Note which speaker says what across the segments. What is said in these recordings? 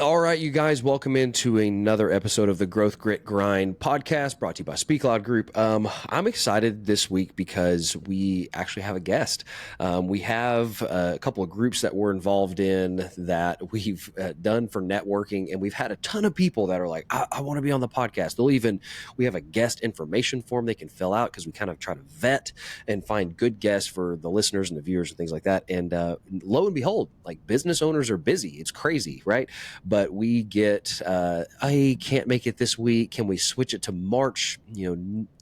Speaker 1: All right, you guys, welcome into another episode of the Growth Grit Grind podcast brought to you by SpeakLoud Group. I'm excited this week because we actually have a guest. We have a couple of groups that we're involved in that we've done for networking, and we've had a ton of people that are like, I want to be on the podcast. We have a guest information form they can fill out because we kind of try to vet and find good guests for the listeners and the viewers and things like that. And lo and behold, like business owners are busy. It's crazy, right? But we get, I can't make it this week. Can we switch it to March,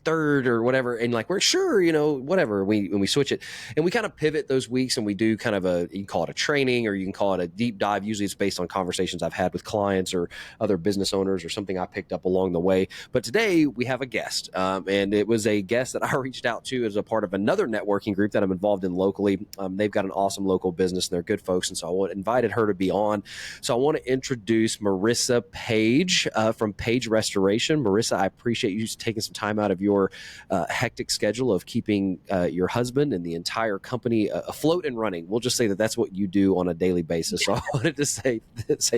Speaker 1: 3rd or whatever? And like, we're sure, whatever. When we switch it, and we kind of pivot those weeks, and we do kind of you can call it a training, or you can call it a deep dive. Usually it's based on conversations I've had with clients or other business owners or something I picked up along the way. But today we have a guest, and it was a guest that I reached out to as a part of another networking group that I'm involved in locally. They've got an awesome local business, and they're good folks. And so I invited her to be on. So I want to introduce Marissa Page from Page Restoration. Marissa, I appreciate you taking some time out of your hectic schedule of keeping your husband and the entire company afloat and running. We'll just say that that's what you do on a daily basis. So I wanted to say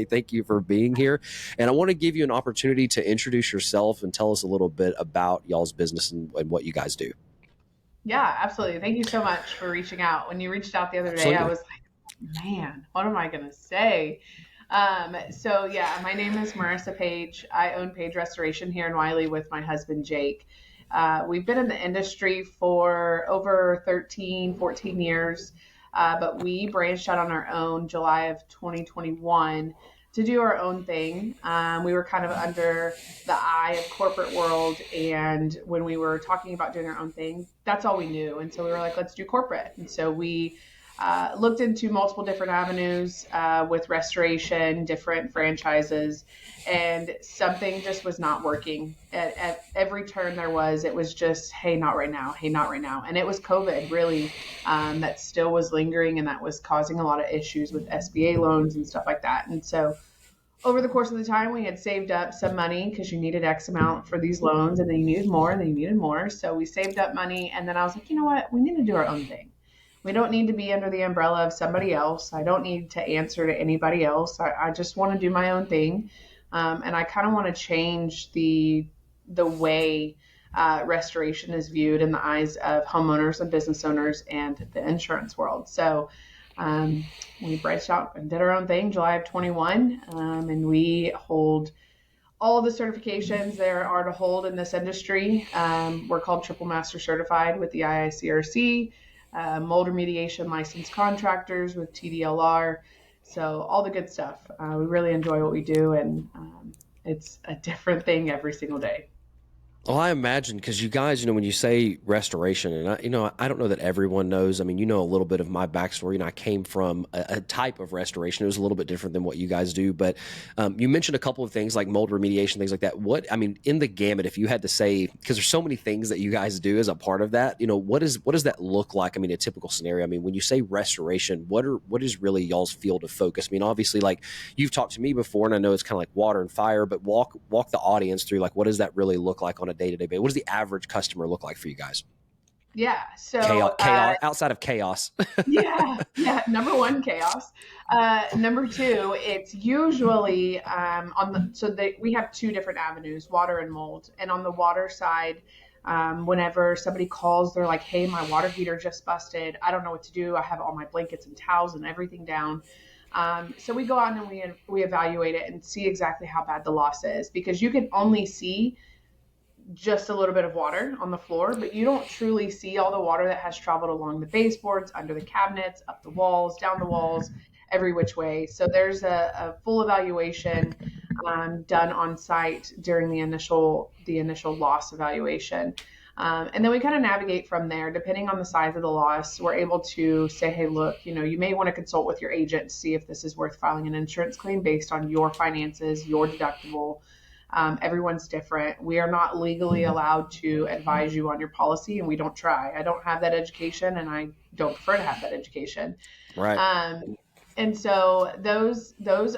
Speaker 1: thank you for being here. And I want to give you an opportunity to introduce yourself and tell us a little bit about y'all's business and what you guys do.
Speaker 2: Yeah, absolutely. Thank you so much for reaching out. When you reached out the other day, I was like, man, what am I going to say? So yeah, my name is Marissa Page. I own Page Restoration here in Wylie with my husband, Jake. We've been in the industry for over 13, 14 years, but we branched out on our own July of 2021 to do our own thing. We were kind of under the eye of corporate world, and when we were talking about doing our own thing, that's all we knew. And so we were like, let's do corporate. And so we looked into multiple different avenues with restoration, different franchises, and something just was not working. At every turn it was just, hey, not right now, hey, not right now. And it was COVID really that still was lingering, and that was causing a lot of issues with SBA loans and stuff like that. And so over the course of the time, we had saved up some money because you needed X amount for these loans, and then you needed more, and then you needed more. So we saved up money, and then I was like, you know what? We need to do our own thing. We don't need to be under the umbrella of somebody else. I don't need to answer to anybody else. I just want to do my own thing. And I kind of want to change the way restoration is viewed in the eyes of homeowners and business owners and the insurance world. So we branched out and did our own thing July of 21. And we hold all of the certifications there are to hold in this industry. We're called Triple Master Certified with the IICRC. Mold remediation licensed contractors with TDLR. So all the good stuff. We really enjoy what we do, and it's a different thing every single day.
Speaker 1: Well, I imagine because you guys, when you say restoration, and I don't know that everyone knows. I mean, a little bit of my backstory, and I came from a type of restoration. It was a little bit different than what you guys do, but you mentioned a couple of things like mold remediation, things like that. In the gamut, if you had to say, because there's so many things that you guys do as a part of that, what does that look like? I mean, a typical scenario. I mean, when you say restoration, what is really y'all's field of focus? I mean, obviously, like you've talked to me before, and I know it's kind of like water and fire, but walk the audience through like what does that really look like on a day-to-day basis? What does the average customer look like for you guys?
Speaker 2: Yeah. So
Speaker 1: chaos outside of chaos.
Speaker 2: Yeah. Number one, chaos. Number two, it's usually we have two different avenues, water and mold. And on the water side, whenever somebody calls, they're like, hey, my water heater just busted. I don't know what to do. I have all my blankets and towels and everything down. So we go out and we evaluate it and see exactly how bad the loss is, because you can only see just a little bit of water on the floor, but you don't truly see all the water that has traveled along the baseboards, under the cabinets, up the walls, down the walls, every which way. So there's a full evaluation done on site during the initial loss evaluation. And then we kind of navigate from there. Depending on the size of the loss, we're able to say, hey, look, you may want to consult with your agent to see if this is worth filing an insurance claim based on your finances, your deductible. Everyone's different. We are not legally allowed to advise you on your policy, and we don't try. I don't have that education, and I don't prefer to have that education.
Speaker 1: Right.
Speaker 2: And so those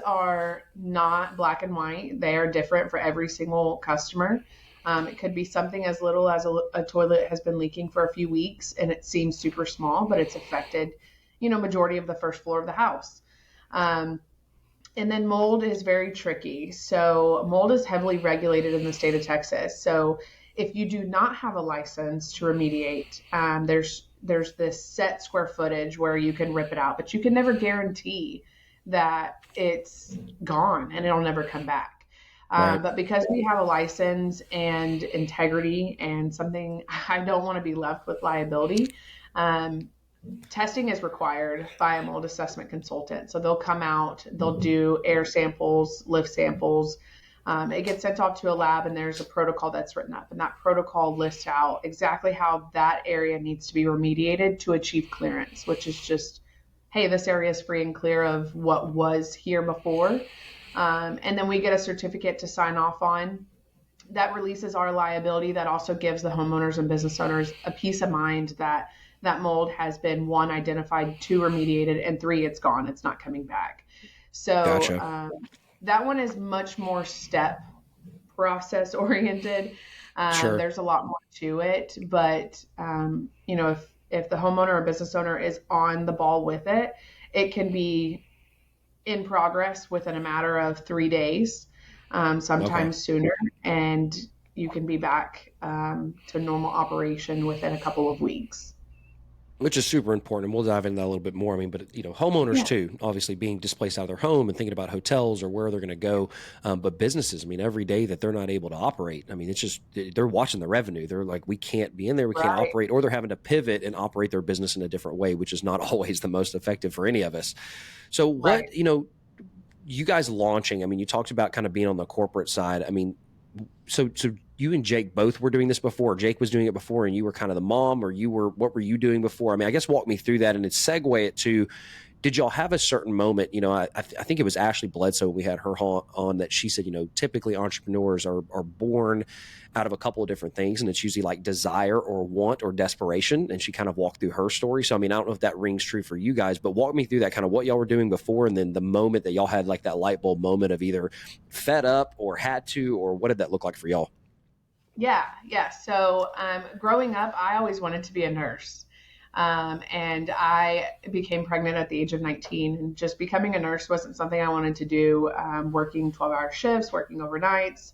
Speaker 2: are not black and white. They are different for every single customer. It could be something as little as a toilet has been leaking for a few weeks, and it seems super small, but it's affected, majority of the first floor of the house. And then mold is very tricky. So mold is heavily regulated in the state of Texas. So if you do not have a license to remediate, there's this set square footage where you can rip it out, but you can never guarantee that it's gone and it'll never come back.
Speaker 1: Right.
Speaker 2: But because we have a license and integrity and something, I don't want to be left with liability. Um, Testing is required by a mold assessment consultant. So they'll come out, they'll do air samples, lift samples. It gets sent off to a lab, and there's a protocol that's written up. And that protocol lists out exactly how that area needs to be remediated to achieve clearance, which is just, hey, this area is free and clear of what was here before. And then we get a certificate to sign off on that releases our liability. That also gives the homeowners and business owners a peace of mind that that mold has been, one, identified, two, remediated, and three, it's gone. It's not coming back. So
Speaker 1: Gotcha.
Speaker 2: that one is much more step process oriented.
Speaker 1: Sure.
Speaker 2: There's a lot more to it, but if the homeowner or business owner is on the ball with it, it can be in progress within a matter of 3 days, sometimes sooner, and you can be back to normal operation within a couple of weeks.
Speaker 1: Which is super important, and we'll dive into that a little bit more. I mean, but homeowners
Speaker 2: Yeah.
Speaker 1: too, obviously being displaced out of their home and thinking about hotels or where they're going to go. But businesses, I mean, every day that they're not able to operate, I mean, it's just they're watching the revenue. They're like, we can't be in there, we can't
Speaker 2: Right.
Speaker 1: operate, or they're having to pivot and operate their business in a different way, which is not always the most effective for any of us. So,
Speaker 2: Right.
Speaker 1: you guys launching? I mean, you talked about kind of being on the corporate side. I mean, so you and Jake both were doing this before. Jake was doing it before, and you were kind of the mom, or what were you doing before? I mean, I guess walk me through that, and it's segue it to, did y'all have a certain moment? I think it was Ashley Bledsoe. We had her on that. She said, typically entrepreneurs are born out of a couple of different things, and it's usually like desire or want or desperation. And she kind of walked through her story. So, I mean, I don't know if that rings true for you guys, but walk me through that, kind of what y'all were doing before, and then the moment that y'all had like that light bulb moment of either fed up or had to, or what did that look like for y'all?
Speaker 2: Yeah, yeah. So growing up, I always wanted to be a nurse. And I became pregnant at the age of 19, and just becoming a nurse wasn't something I wanted to do. Working 12-hour shifts, working overnights.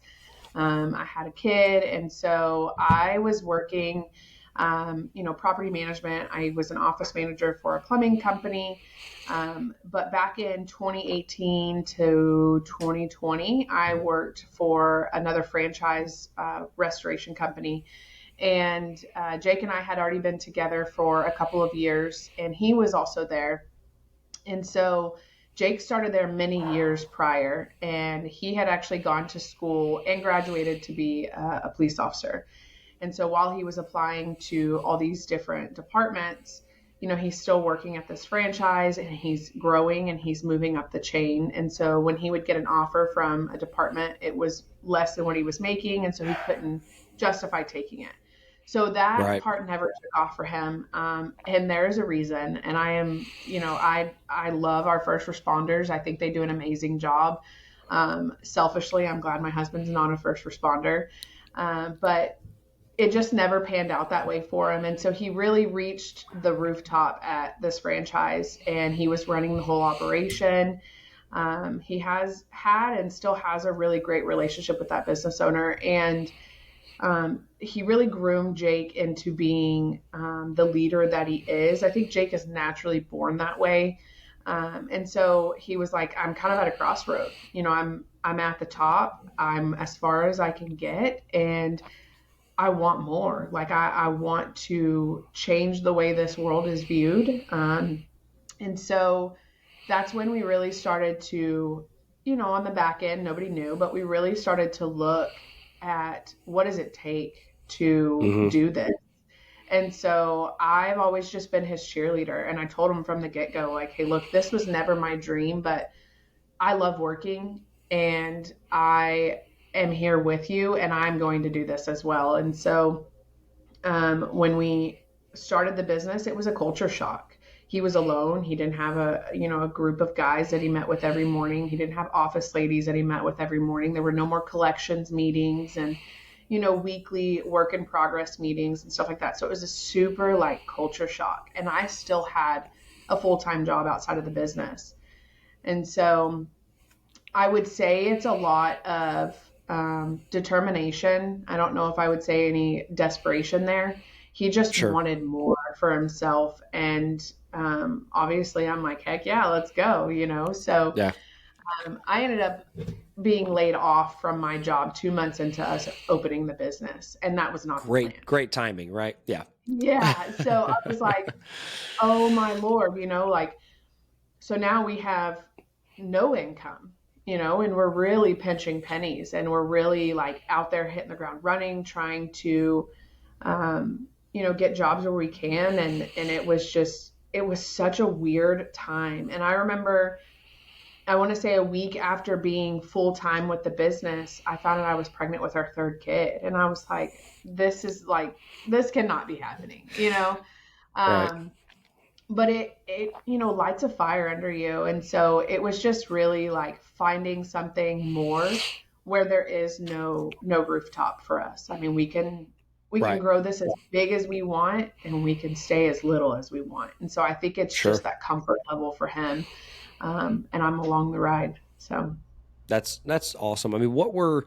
Speaker 2: I had a kid, and so I was working, property management. I was an office manager for a plumbing company. But back in 2018 to 2020, I worked for another franchise restoration company. And Jake and I had already been together for a couple of years, and he was also there. And so Jake started there many years prior, and he had actually gone to school and graduated to be a police officer. And so while he was applying to all these different departments, he's still working at this franchise, and he's growing and he's moving up the chain. And so when he would get an offer from a department, it was less than what he was making. And so he couldn't justify taking it. So that
Speaker 1: Right.
Speaker 2: part never took off for him. And there is a reason. And I love our first responders. I think they do an amazing job. Selfishly, I'm glad my husband's not a first responder. But it just never panned out that way for him. And so he really reached the rooftop at this franchise, and he was running the whole operation. He has had and still has a really great relationship with that business owner. And he really groomed Jake into being the leader that he is. I think Jake is naturally born that way. And so he was like, I'm kind of at a crossroad. I'm at the top. I'm as far as I can get. And I want more. Like I want to change the way this world is viewed. And so that's when we really started to, on the back end, nobody knew, but we really started to look at what does it take to do this. And so I've always just been his cheerleader. And I told him from the get-go, like, hey, look, this was never my dream, but I love working, and I am here with you, and I'm going to do this as well. And so when we started the business, it was a culture shock. He was alone. He didn't have a group of guys that he met with every morning. He didn't have office ladies that he met with every morning. There were no more collections meetings and, weekly work in progress meetings and stuff like that. So it was a super culture shock. And I still had a full-time job outside of the business. And so I would say it's a lot of determination. I don't know if I would say any desperation there. He just
Speaker 1: Sure.
Speaker 2: wanted more for himself. And obviously, I'm like, heck yeah, let's go, you know? So
Speaker 1: Yeah.
Speaker 2: I ended up being laid off from my job 2 months into us opening the business. And that was not the plan.
Speaker 1: Great timing, right? Yeah.
Speaker 2: Yeah. So I was like, oh my Lord, you know, like, so now we have no income, you know, and we're really pinching pennies and we're really like out there hitting the ground running, trying to, you know, get jobs where we can. And it was just, it was such a weird time. And I remember, I want to say a week after being full time with the business, I found out I was pregnant with our third kid. And I was like, this is like, this cannot be happening, you know?
Speaker 1: Right.
Speaker 2: Um, but it you know lights a fire under you, and so it was just really like finding something more where there is no rooftop for us. I mean, we can
Speaker 1: Right.
Speaker 2: grow this as big as we want and we can stay as little as we want, and so I think it's
Speaker 1: Sure.
Speaker 2: just that comfort level for him. And I'm along the ride, so
Speaker 1: That's awesome. I mean, what were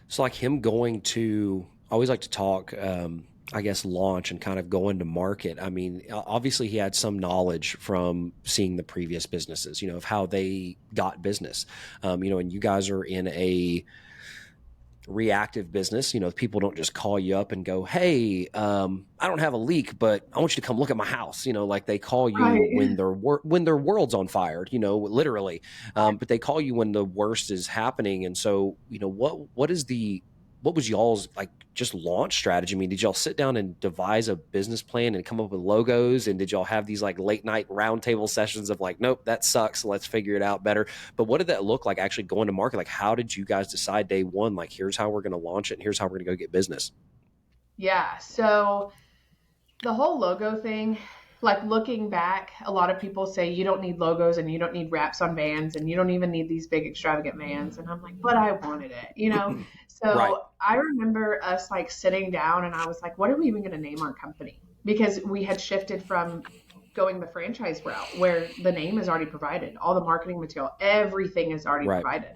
Speaker 1: so like him going to? I always like to talk. I guess launch and kind of go into market. I mean, obviously he had some knowledge from seeing the previous businesses, you know, of how they got business. You know, and you guys are in a reactive business. You know, people don't just call you up and go, "Hey, I don't have a leak, but I want you to come look at my house." You know, like they call you
Speaker 2: right.
Speaker 1: when their world's on fire. You know, literally. But they call you when the worst is happening. And so, you know, what was y'all's like just launch strategy? I mean, did y'all sit down and devise a business plan and come up with logos? And did y'all have these like late night roundtable sessions of like, nope, that sucks. Let's figure it out better. But what did that look like actually going to market? Like, how did you guys decide day one? Like, here's how we're going to launch it, and here's how we're going to go get business.
Speaker 2: Yeah, so the whole logo thing, like looking back, a lot of people say you don't need logos and you don't need wraps on vans and you don't even need these big extravagant vans. And I'm like, but I wanted it, you know?
Speaker 1: Right.
Speaker 2: So I remember us like sitting down and I was like, what are we even going to name our company? Because we had shifted from going the franchise route where the name is already provided, all the marketing material, everything is already
Speaker 1: Right.
Speaker 2: provided.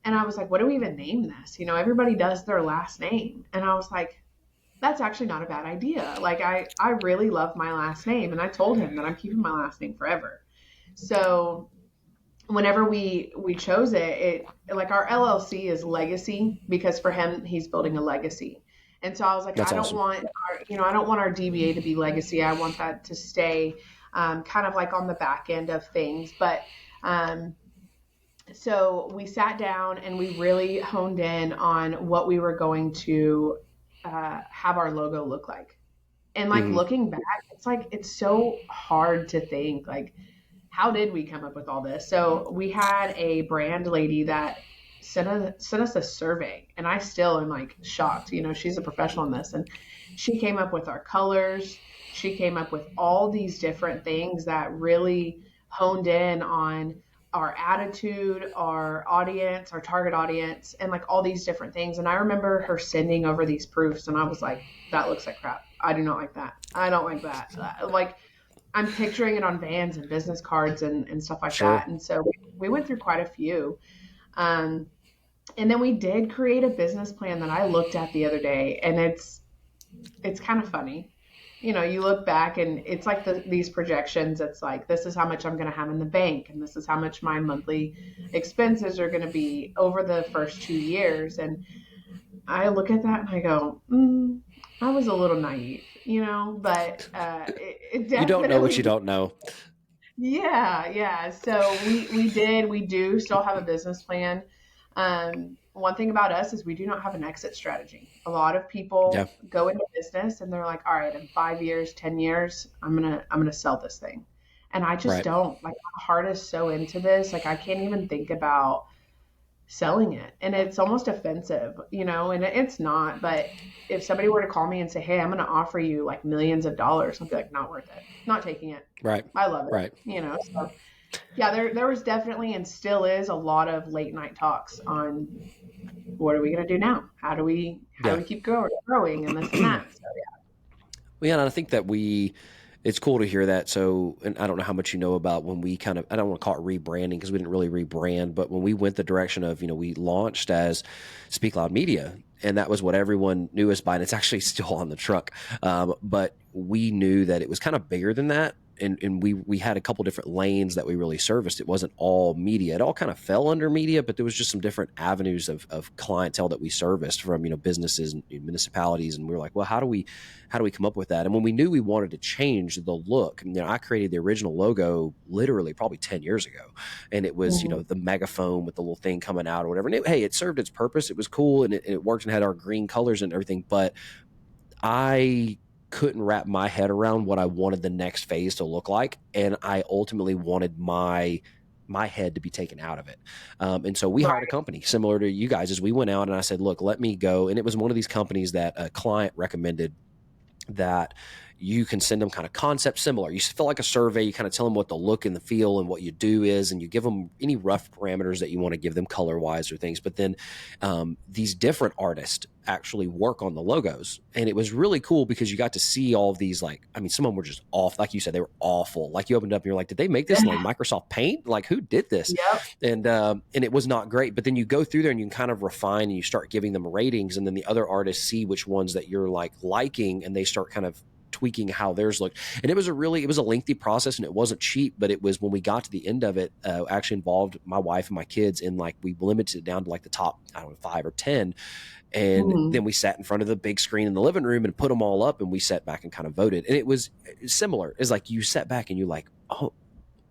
Speaker 2: And I was like, what do we even name this? You know, everybody does their last name. And I was like, that's actually not a bad idea. Like I really love my last name and I told him that I'm keeping my last name forever. So whenever we chose it like our LLC is legacy because for him he's building a legacy. And so I was like,
Speaker 1: That's
Speaker 2: I don't
Speaker 1: awesome.
Speaker 2: want our, you know, I don't want our DBA to be legacy. I want that to stay kind of like on the back end of things. But um, so we sat down and we really honed in on what we were going to have our logo look like. And like
Speaker 1: Hmm.
Speaker 2: looking back, it's like it's so hard to think like how did we come up with all this? So we had a brand lady that sent us a survey, and I still am like shocked. You know, she's a professional in this, and she came up with our colors. She came up with all these different things that really honed in on our attitude, our audience, our target audience, and like all these different things. And I remember her sending over these proofs, and I was like, that looks like crap. I do not like that. I don't like that. Like, I'm picturing it on vans and business cards and stuff like
Speaker 1: Sure.
Speaker 2: that. And so we went through quite a few. Um, and then we did create a business plan that I looked at the other day, and it's kind of funny. You know, you look back and it's like these projections. It's like this is how much I'm going to have in the bank, and this is how much my monthly expenses are going to be over the first 2 years. And I look at that and I go, I was a little naive, you know, but it
Speaker 1: You don't know what you
Speaker 2: definitely,
Speaker 1: don't know.
Speaker 2: yeah, yeah. So we do still have a business plan. One thing about us is we do not have an exit strategy. A lot of
Speaker 1: Yeah.
Speaker 2: people go into business and they're like, all right, in 5 years, 10 years, I'm gonna sell this thing. And I just
Speaker 1: Right.
Speaker 2: don't. Like my heart is so into this. Like I can't even think about selling it. And it's almost offensive, you know, and it's not. But if somebody were to call me and say, hey, I'm gonna offer you like millions of dollars, I'd be like, not worth it. Not taking it.
Speaker 1: Right.
Speaker 2: I love it,
Speaker 1: Right.
Speaker 2: you know. So yeah, there was definitely and still is a lot of late night talks on what are we going to do now? How do
Speaker 1: Yeah.
Speaker 2: we keep growing and this and that? So
Speaker 1: Well, yeah, and I think that we It's cool to hear that. So, and I don't know how much you know about when we kind of, I don't want to call it rebranding because we didn't really rebrand, but when we went the direction of, we launched as Speak Loud Media, and that was what everyone knew us by, and it's actually still on the truck. But we knew that it was kind of bigger than that. And we had a couple different lanes that we really serviced. It wasn't all media. It all kind of fell under media, but there was just some different avenues of clientele that we serviced from, businesses and municipalities. And we were like, well, how do we come up with that? And when we knew we wanted to change the look, I created the original logo literally probably 10 years ago. And it was, the megaphone with the little thing coming out or whatever. And it served its purpose. It was cool and it worked and had our green colors and everything. But I couldn't wrap my head around what I wanted the next phase to look like. And I ultimately wanted my head to be taken out of it. And so we hired a company similar to you guys as we went out, and I said, look, let me go. And it was one of these companies that a client recommended that you can send them kind of concept similar. You fill like a survey, you kind of tell them what the look and the feel and what you do is, and you give them any rough parameters that you want to give them color wise or things. But then these different artists actually work on the logos. And it was really cool because you got to see all of these, some of them were just off. Like you said, they were awful. Like you opened up and you're like, did they make this in like Microsoft Paint? Like who did this? Yep. And it was not great. But then you go through there and you can kind of refine and you start giving them ratings. And then the other artists see which ones that you're liking, and they start kind of tweaking how theirs looked. And it was a lengthy process, and it wasn't cheap, but it was, when we got to the end of it, actually involved my wife and my kids, and we limited it down to the top, 5 or 10. And then we sat in front of the big screen in the living room and put them all up, and we sat back and kind of voted. And it was similar. It's like you sat back and you're like, oh,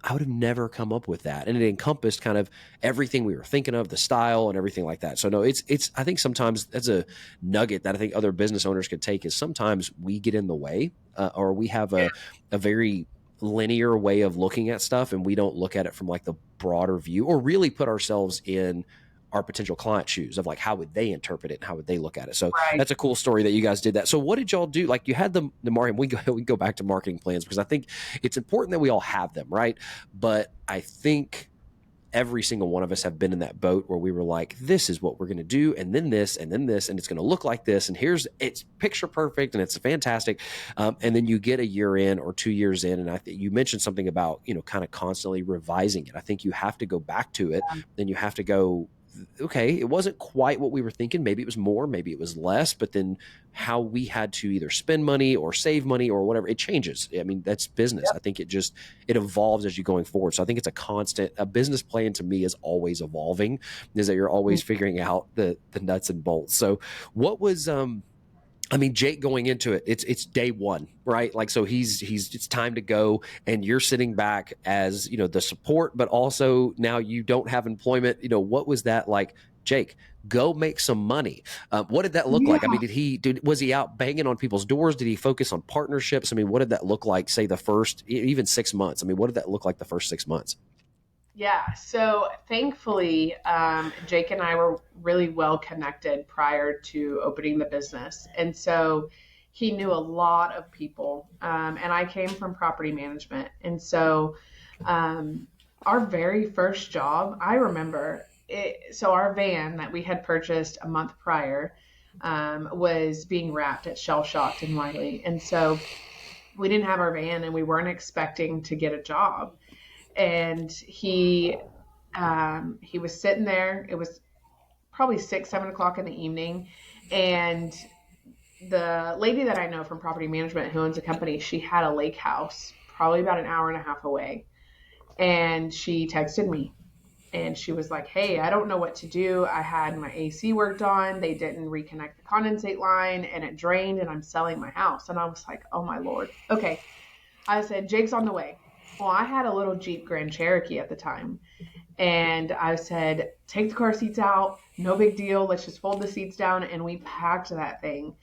Speaker 1: I would have never come up with that. And it encompassed kind of everything we were thinking of, the style and everything like that. So no, it's, I think sometimes that's a nugget that I think other business owners could take, is sometimes we get in the way, or we have a very linear way of looking at stuff, and we don't look at it from the broader view, or really put ourselves in our potential client shoes of how would they interpret it and how would they look at it. So that's a cool story that you guys did that. So what did y'all do? You had the marketing, we go back to marketing plans, because I think it's important that we all have them, right? But I think every single one of us have been in that boat where we were like, this is what we're going to do, and then this, and then this, and it's going to look like this, and it's picture perfect, and it's fantastic. And then you get a year in or 2 years in, and I think you mentioned something about, kind of constantly revising it. I think you have to go back to it, then you have to go, okay, it wasn't quite what we were thinking. Maybe it was more, maybe it was less, but then how we had to either spend money or save money or whatever, it changes. I mean, that's business. Yep. I think it evolves as you're going forward. So I think it's a business plan to me is always evolving, is that you're always figuring out the nuts and bolts. So what was, Jake going into it, it's day one, right? So it's time to go, and you're sitting back as, the support, but also now you don't have employment. What was that like? Jake, go make some money. What did that look like? Was he out banging on people's doors? Did he focus on partnerships? What did that look like, say the first, even 6 months? What did that look like the first 6 months?
Speaker 2: Yeah. So thankfully, Jake and I were really well connected prior to opening the business. And so he knew a lot of people. And I came from property management. And so our very first job, I remember it. So our van that we had purchased a month prior was being wrapped at Shell Shocked in Wylie. And so we didn't have our van, and we weren't expecting to get a job. And he was sitting there. It was probably 6, 7 o'clock in the evening. And the lady that I know from property management who owns a company, she had a lake house probably about an hour and a half away. And she texted me, and she was like, hey, I don't know what to do. I had my AC worked on. They didn't reconnect the condensate line, and it drained, and I'm selling my house. And I was like, oh my Lord. Okay. I said, Jake's on the way. Well, I had a little Jeep Grand Cherokee at the time, and I said, take the car seats out. No big deal. Let's just fold the seats down. And we packed that thing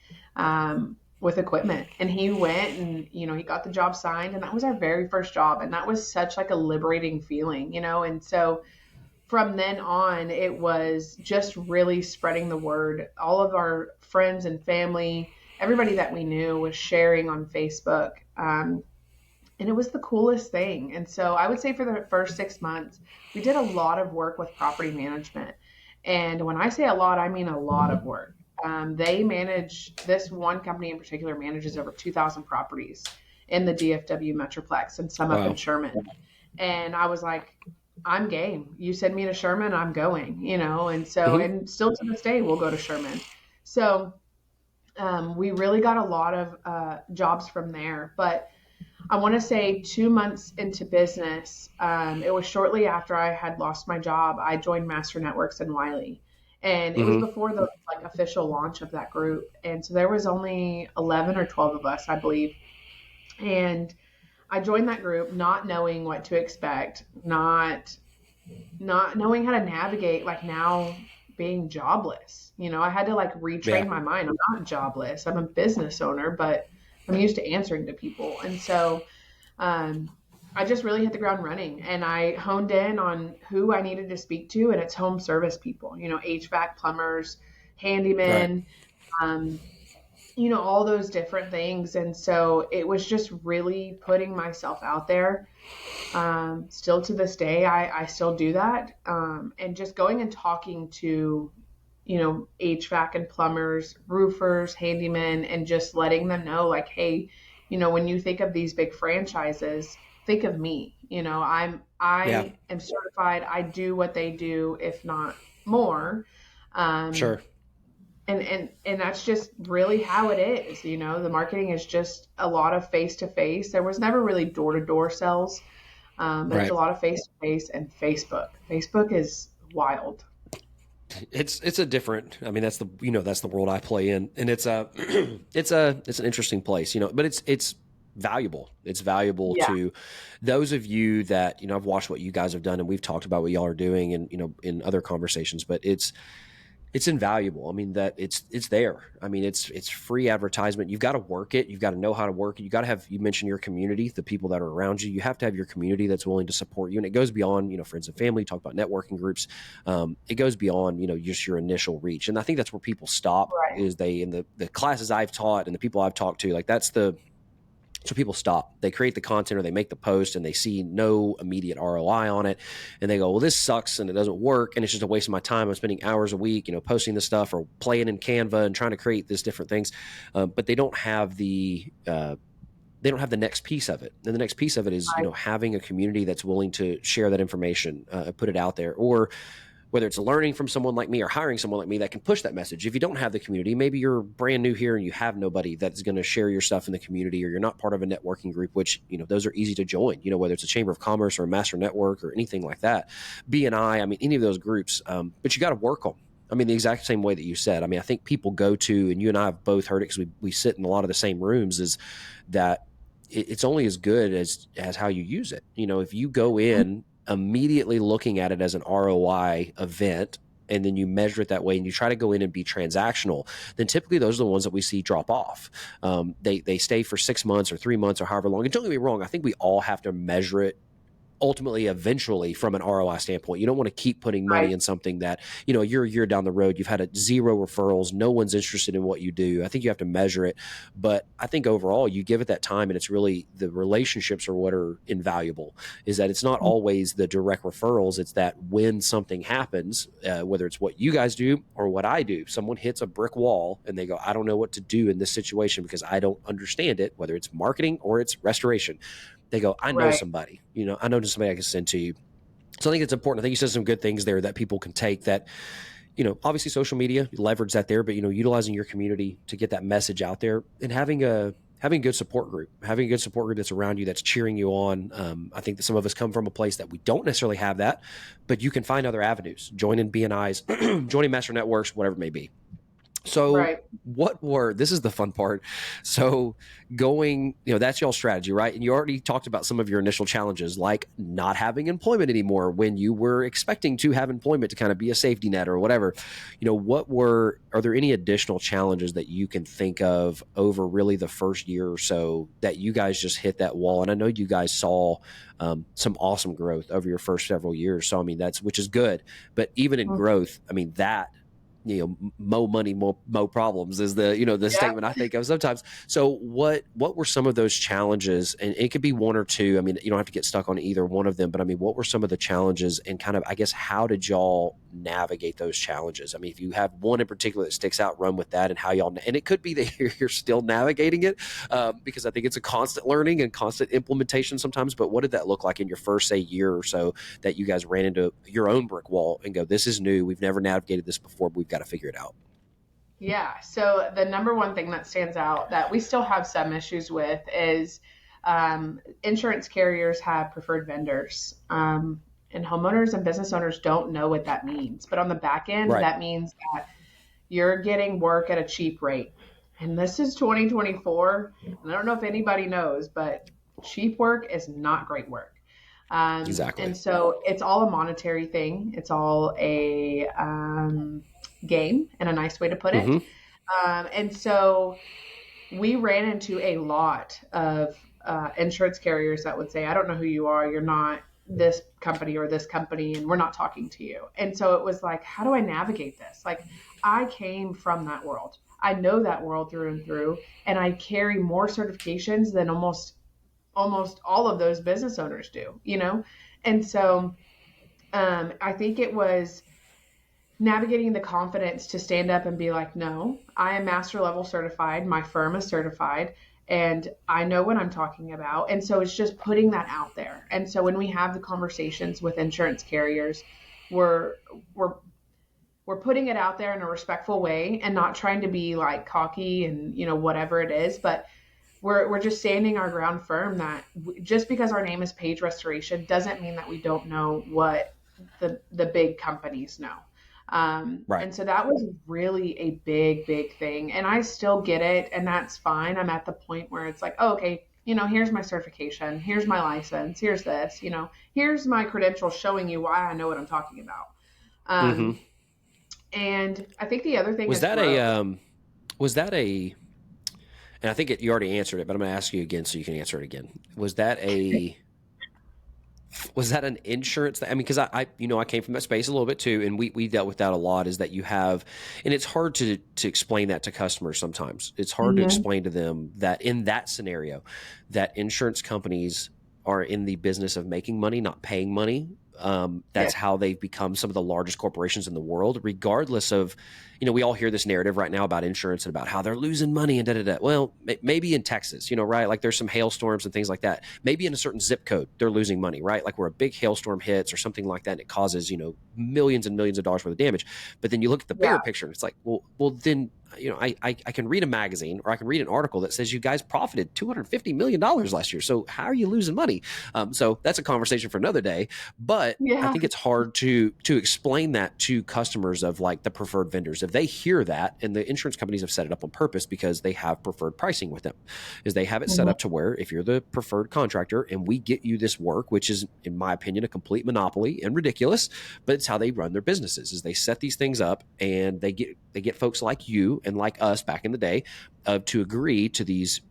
Speaker 2: with equipment, and he went and, he got the job signed, and that was our very first job. And that was such a liberating feeling, and so from then on, it was just really spreading the word. All of our friends and family, everybody that we knew was sharing on Facebook. And it was the coolest thing. And so I would say for the first 6 months, we did a lot of work with property management. And when I say a lot, I mean a lot of work. They manage, this one company in particular manages over 2,000 properties in the DFW Metroplex and some up in
Speaker 1: Wow.
Speaker 2: Sherman. And I was like, I'm game. You send me to Sherman, I'm going, and so,
Speaker 1: Hmm.
Speaker 2: and still to this day, we'll go to Sherman. So we really got a lot of jobs from there. But I want to say 2 months into business, it was shortly after I had lost my job. I joined Master Networks in Wylie, and it was
Speaker 1: Hmm.
Speaker 2: before the like official launch of that group. And so there was only 11 or 12 of us, I believe. And I joined that group not knowing what to expect, not knowing how to navigate like now being jobless. I had to like
Speaker 1: Yeah.
Speaker 2: retrain my mind. I'm not jobless. I'm a business owner, but I'm used to answering to people. And so um, I just really hit the ground running, and I honed in on who I needed to speak to, and it's home service people, HVAC, plumbers,
Speaker 1: Right.
Speaker 2: handymen, um, all those different things. And so it was just really putting myself out there. Still to this day, I still do that. And just going and talking to, HVAC and plumbers, roofers, handymen, and just letting them know, like, hey, when you think of these big franchises, think of me.
Speaker 1: Yeah.
Speaker 2: I am certified. I do what they do, if not more. Um,
Speaker 1: Sure.
Speaker 2: and that's just really how it is. The marketing is just a lot of face to face. There was never really door to door sales, but it's a
Speaker 1: Right.
Speaker 2: lot of face to face and Facebook. Facebook is wild.
Speaker 1: It's a different, I mean, that's the world I play in, and it's an interesting place, but it's valuable. It's valuable
Speaker 2: Yeah.
Speaker 1: to those of you that, I've watched what you guys have done, and we've talked about what y'all are doing, and, in other conversations, but it's invaluable. I mean, that it's there. I mean, it's free advertisement. You've got to work it. You've got to know how to work it. You got to have, you mentioned your community, the people that are around you. You have to have your community that's willing to support you. And it goes beyond, friends and family. Talk about networking groups. It goes beyond, just your initial reach. And I think that's where people stop,
Speaker 2: Right.
Speaker 1: is they, in the classes I've taught and the people I've talked to, like so people stop. They create the content or they make the post and they see no immediate ROI on it. And they go, well, this sucks and it doesn't work. And it's just a waste of my time. I'm spending hours a week, posting this stuff or playing in Canva and trying to create these different things. But they don't have the next piece of it. And the next piece of it is,
Speaker 2: Right.
Speaker 1: having a community that's willing to share that information, put it out there, or whether it's learning from someone like me or hiring someone like me that can push that message. If you don't have the community, maybe you're brand new here and you have nobody that's going to share your stuff in the community, or you're not part of a networking group, which, those are easy to join, whether it's a chamber of commerce or a master network or anything like that. BNI, I mean, any of those groups, but you got to work on. I mean, the exact same way that you said. I mean, I think people go to, and you and I have both heard it because we sit in a lot of the same rooms, is that it's only as good as how you use it. If you go in immediately looking at it as an ROI event, and then you measure it that way and you try to go in and be transactional, then typically those are the ones that we see drop off. They stay for 6 months or 3 months or however long. And don't get me wrong, I think we all have to measure it ultimately, eventually, from an ROI standpoint. You don't want to keep putting money
Speaker 2: Right.
Speaker 1: in something that, you're a year down the road, you've had zero referrals, no one's interested in what you do. I think you have to measure it. But I think overall, you give it that time, and it's really the relationships are what are invaluable, is that it's not always the direct referrals. It's that when something happens, whether it's what you guys do or what I do, someone hits a brick wall and they go, I don't know what to do in this situation because I don't understand it, whether it's marketing or it's restoration. They go, I know
Speaker 2: Right.
Speaker 1: somebody, I know somebody I can send to you. So I think it's important. I think you said some good things there that people can take, that, obviously social media, you leverage that there, but, utilizing your community to get that message out there, and having a good support group, that's around you, that's cheering you on. I think that some of us come from a place that we don't necessarily have that, but you can find other avenues, joining BNIs, joining master networks, whatever it may be. So
Speaker 2: Right.
Speaker 1: this is the fun part. So going, that's y'all's strategy, right? And you already talked about some of your initial challenges, like not having employment anymore when you were expecting to have employment to kind of be a safety net or whatever. Are there any additional challenges that you can think of over really the first year or so that you guys just hit that wall? And I know you guys saw some awesome growth over your first several years. So, I mean, which is good, but even in growth, I mean, mo money, mo problems is the, the
Speaker 2: Yeah.
Speaker 1: statement I think of sometimes. So what were some of those challenges? And it could be one or two. I mean, you don't have to get stuck on either one of them, but I mean, what were some of the challenges and kind of, I guess, how did y'all navigate those challenges? I mean, if you have one in particular that sticks out, run with that, and how y'all, and it could be that you're still navigating it, because I think it's a constant learning and constant implementation sometimes. But what did that look like in your first, say, year or so that you guys ran into your own brick wall and go, this is new, we've never navigated this before, but we've got to figure it out?
Speaker 2: Yeah. So the number one thing that stands out that we still have some issues with is insurance carriers have preferred vendors. And homeowners and business owners don't know what that means. But on the back end,
Speaker 1: Right.
Speaker 2: that means that you're getting work at a cheap rate. And this is 2024. And I don't know if anybody knows, but cheap work is not great work. And
Speaker 1: Exactly.
Speaker 2: so it's all a monetary thing. It's all a game, and a nice way to put it.
Speaker 1: Mm-hmm.
Speaker 2: And so we ran into a lot of insurance carriers that would say, I don't know who you are. You're not this company or this company, and we're not talking to you. And so it was like, how do I navigate this? Like, I came from that world. I know that world through and through, and I carry more certifications than almost all of those business owners do. And so I think it was navigating the confidence to stand up and be like, no, I am master level certified. My firm is certified and I know what I'm talking about. And so it's just putting that out there. And so when we have the conversations with insurance carriers, we're putting it out there in a respectful way and not trying to be like cocky and, whatever it is, but we're just standing our ground firm that just because our name is Page Restoration doesn't mean that we don't know what the big companies know.
Speaker 1: Right.
Speaker 2: And so that was really a big, big thing. And I still get it. And that's fine. I'm at the point where it's like, oh, okay, here's my certification. Here's my license. Here's this, here's my credentials showing you why I know what I'm talking about.
Speaker 1: Mm-hmm.
Speaker 2: And I think the other thing
Speaker 1: Was
Speaker 2: is
Speaker 1: that
Speaker 2: growth.
Speaker 1: was that a, and I think you already answered it, but I'm going to ask you again so you can answer it again. Was that an insurance? I mean, because I came from that space a little bit too, and we dealt with that a lot. Is that you have, and it's hard to explain that to customers sometimes. It's hard to
Speaker 2: Mm-hmm.
Speaker 1: explain to them that in that scenario, that insurance companies are in the business of making money, not paying money.
Speaker 2: Yeah.
Speaker 1: That's how they've become some of the largest corporations in the world, regardless of, we all hear this narrative right now about insurance and about how they're losing money and da da da. Well, maybe in Texas, right? Like there's some hailstorms and things like that. Maybe in a certain zip code, they're losing money, right? Like where a big hailstorm hits or something like that, and it causes, millions and millions of dollars worth of damage. But then you look at the
Speaker 2: Yeah.
Speaker 1: bigger picture and it's like, well, then, I can read a magazine or I can read an article that says you guys profited $250 million last year. So how are you losing money? So that's a conversation for another day. But I
Speaker 2: Yeah.
Speaker 1: think it's hard to explain that to customers of like the preferred vendors. If they hear that, and the insurance companies have set it up on purpose because they have preferred pricing with them, is they have it set
Speaker 2: Mm-hmm.
Speaker 1: up to where if you're the preferred contractor and we get you this work, which is in my opinion a complete monopoly and ridiculous, but it's how they run their businesses. Is they set these things up and they get folks like you and like us back in the day to agree to these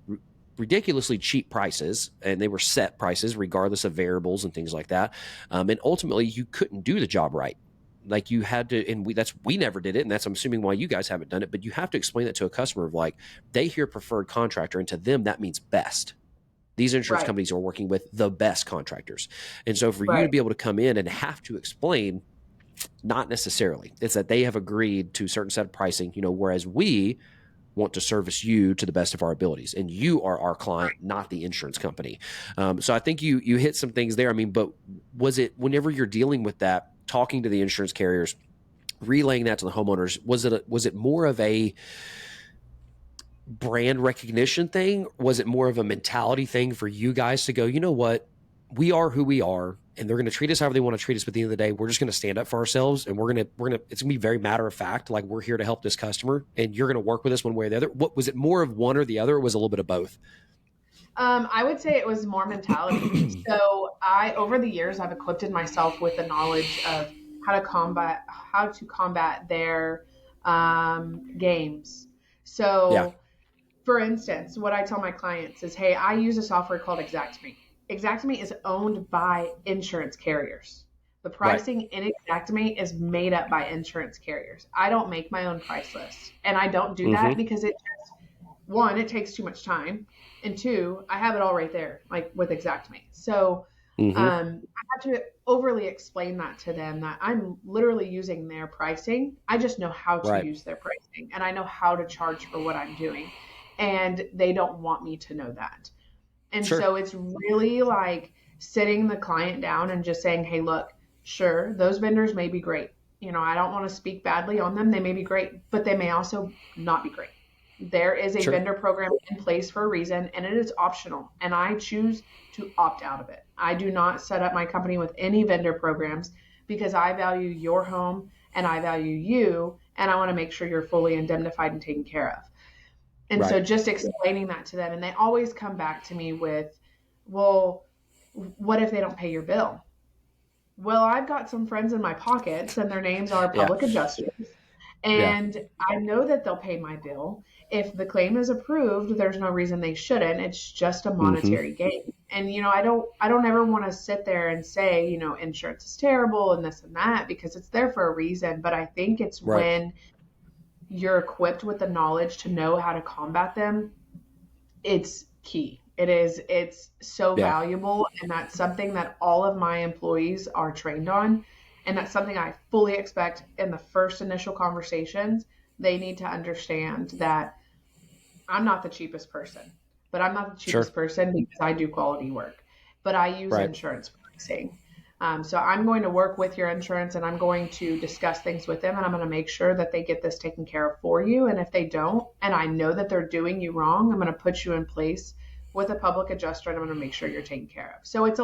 Speaker 1: ridiculously cheap prices, and they were set prices regardless of variables and things like that. And ultimately, you couldn't do the job right. Like you had to, and we never did it, and that's I'm assuming why you guys haven't done it. But you have to explain that to a customer of like they hear preferred contractor, and to them that means best. These insurance
Speaker 2: Right.
Speaker 1: companies are working with the best contractors, and so for you to
Speaker 2: Right.
Speaker 1: be able to come in and have to explain, not necessarily, it's that they have agreed to a certain set of pricing. Whereas we want to service you to the best of our abilities, and you are our client, not the insurance company. So I think you hit some things there. I mean, but was it whenever you're dealing with that, talking to the insurance carriers, relaying that to the homeowners, was it more of a brand recognition thing? Was it more of a mentality thing for you guys to go, you know what, we are who we are, and they're going to treat us however they want to treat us. But at the end of the day, we're just going to stand up for ourselves, and it's going to be very matter of fact. Like we're here to help this customer, and you're going to work with us one way or the other. What was it, more of one or the other, or was it a little bit of both?
Speaker 2: I would say it was more mentality. So over the years, I've equipped myself with the knowledge of how to combat their games.
Speaker 1: Yeah.
Speaker 2: So, for instance, what I tell my clients is, hey, I use a software called ExactMe. ExactMe is owned by insurance carriers. The
Speaker 1: Right.
Speaker 2: pricing in Xactimate is made up by insurance carriers. I don't make my own price list. And I don't do that
Speaker 1: Mm-hmm.
Speaker 2: because one, it takes too much time. And two, I have it all right there, like with Xactimate. So
Speaker 1: Mm-hmm.
Speaker 2: I have to overly explain that to them that I'm literally using their pricing. I just know how to
Speaker 1: Right.
Speaker 2: use their pricing and I know how to charge for what I'm doing. And they don't want me to know that. And
Speaker 1: Sure.
Speaker 2: so it's really like sitting the client down and just saying, hey, look, sure, those vendors may be great. I don't want to speak badly on them. They may be great, but they may also not be great. There is a
Speaker 1: Sure.
Speaker 2: vendor program in place for a reason, and it is optional. And I choose to opt out of it. I do not set up my company with any vendor programs because I value your home and I value you, and I want to make sure you're fully indemnified and taken care of. And
Speaker 1: Right.
Speaker 2: so just explaining that to them, and they always come back to me with, well, what if they don't pay your bill? Well, I've got some friends in my pockets and their names are
Speaker 1: Yeah.
Speaker 2: public adjusters.
Speaker 1: Yeah.
Speaker 2: And I know that they'll pay my bill. If the claim is approved, there's no reason they shouldn't. It's just a
Speaker 1: Mm-hmm.
Speaker 2: monetary gain. And I don't ever want to sit there and say, insurance is terrible and this and that because it's there for a reason. But I think it's
Speaker 1: Right.
Speaker 2: when you're equipped with the knowledge to know how to combat them, it's key. It's so
Speaker 1: Yeah.
Speaker 2: valuable, and that's something that all of my employees are trained on. And that's something I fully expect in the first initial conversations. They need to understand that I'm not the cheapest person, but I'm not the
Speaker 1: Sure.
Speaker 2: cheapest person because I do quality work, but I use
Speaker 1: Right.
Speaker 2: insurance pricing. So I'm going to work with your insurance and I'm going to discuss things with them and I'm going to make sure that they get this taken care of for you. And if they don't, and I know that they're doing you wrong, I'm going to put you in place with a public adjuster and I'm going to make sure you're taken care of. So it's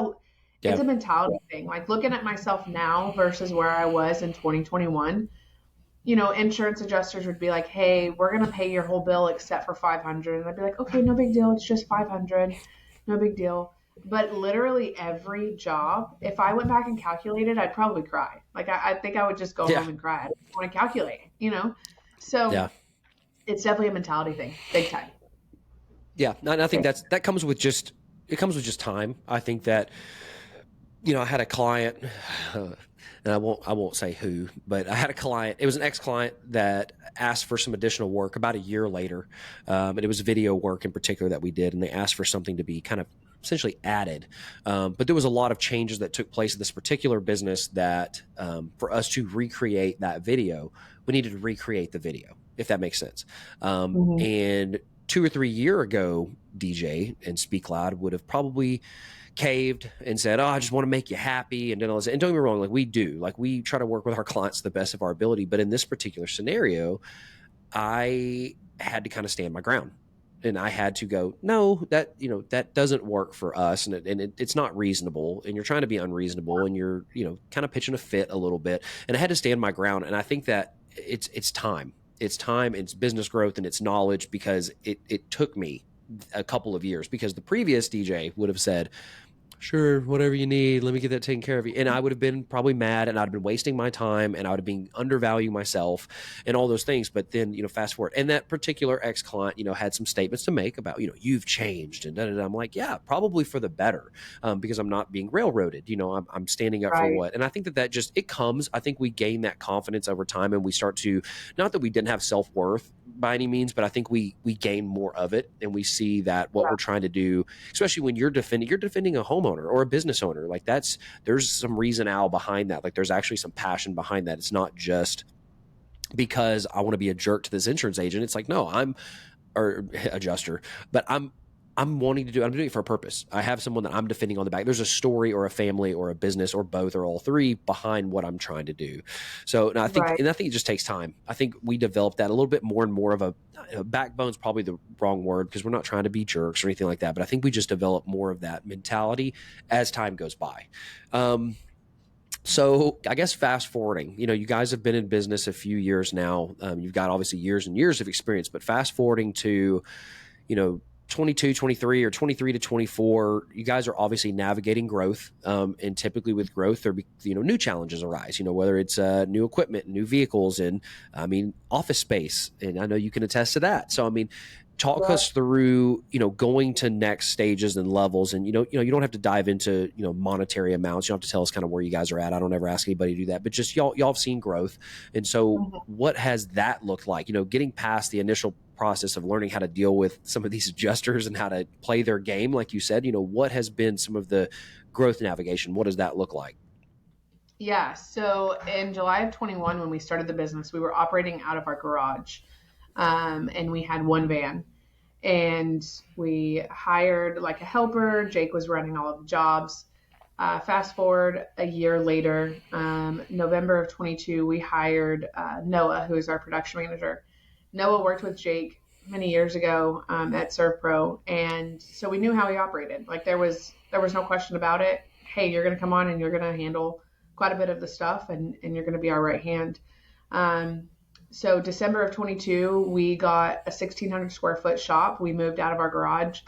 Speaker 1: Yeah.
Speaker 2: a mentality thing. Like looking at myself now versus where I was in 2021, insurance adjusters would be like, "Hey, we're gonna pay your whole bill except for 500," and I'd be like, "Okay, no big deal. It's just 500, no big deal." But literally every job, if I went back and calculated, I'd probably cry. Like I think I would just go
Speaker 1: Yeah.
Speaker 2: home and cry. I don't want to calculate. So
Speaker 1: Yeah.
Speaker 2: it's definitely a mentality thing, big time.
Speaker 1: Yeah. And I think that comes with just time. I think that I had a client, and I won't say who, but I had a client. It was an ex-client that asked for some additional work about a year later, and it was video work in particular that we did, and they asked for something to be kind of essentially added. But there was a lot of changes that took place in this particular business that for us to recreate that video, we needed to recreate the video, if that makes sense.
Speaker 2: Mhm.
Speaker 1: And 2 or 3 years ago, DJ and Speak Loud would have probably caved and said, "Oh, I just want to make you happy," and then all this. And don't get me wrong, like we try to work with our clients to the best of our ability. But in this particular scenario, I had to kind of stand my ground. And I had to go, no, that doesn't work for us, and it's not reasonable. And you're trying to be unreasonable, and you're kind of pitching a fit a little bit. And I had to stand my ground. And I think that it's time, it's business growth, and it's knowledge because it took me a couple of years because the previous DJ would have said, sure, whatever you need, let me get that taken care of you. And I would have been probably mad and I'd have been wasting my time and I would have been undervaluing myself and all those things. But then, fast forward. And that particular ex-client, had some statements to make about, you've changed and da-da-da. I'm like, yeah, probably for the better, because I'm not being railroaded. I'm standing up for
Speaker 2: Right.
Speaker 1: what. And I think that just, it comes, I think we gain that confidence over time and we start to, not that we didn't have self-worth by any means, but I think we gain more of it and we see that what
Speaker 2: Yeah.
Speaker 1: we're trying to do, especially when you're defending a homeowner or a business owner, like there's some reasonale behind that. Like there's actually some passion behind that. It's not just because I want to be a jerk to this insurance agent. It's like, no, or adjuster, but I'm doing it for a purpose. I have someone that I'm defending on the back. There's a story or a family or a business or both or all three behind what I'm trying to do. So and I think
Speaker 2: Right.
Speaker 1: it just takes time. I think we develop that a little bit more and more of a backbone's probably the wrong word because we're not trying to be jerks or anything like that. But I think we just develop more of that mentality as time goes by. So I guess fast forwarding, you guys have been in business a few years now. You've got obviously years and years of experience, but fast forwarding to, 22, 23 or 23 to 24, you guys are obviously navigating growth. And typically with growth, there be, new challenges arise, whether it's new equipment, new vehicles, and office space. And I know you can attest to that. So, talk us through, going to next stages and levels. And, you don't have to dive into, monetary amounts. You don't have to tell us kind of where you guys are at. I don't ever ask anybody to do that, but just y'all have seen growth. And so what has that looked like, getting past the initial process of learning how to deal with some of these adjusters and how to play their game? Like you said, what has been some of the growth navigation? What does that look like?
Speaker 2: Yeah. So in July of 21, when we started the business, we were operating out of our garage. And we had one van, and we hired like a helper. Jake was running all of the jobs. Fast forward a year later, November of 22, we hired Noah, who is our production manager. Noah worked with Jake many years ago at ServPro, and so we knew how he operated. Like there was no question about it. Hey, you're going to come on and you're going to handle quite a bit of the stuff, and you're going to be our right hand. So December of 22, we got a 1,600 square foot shop. We moved out of our garage,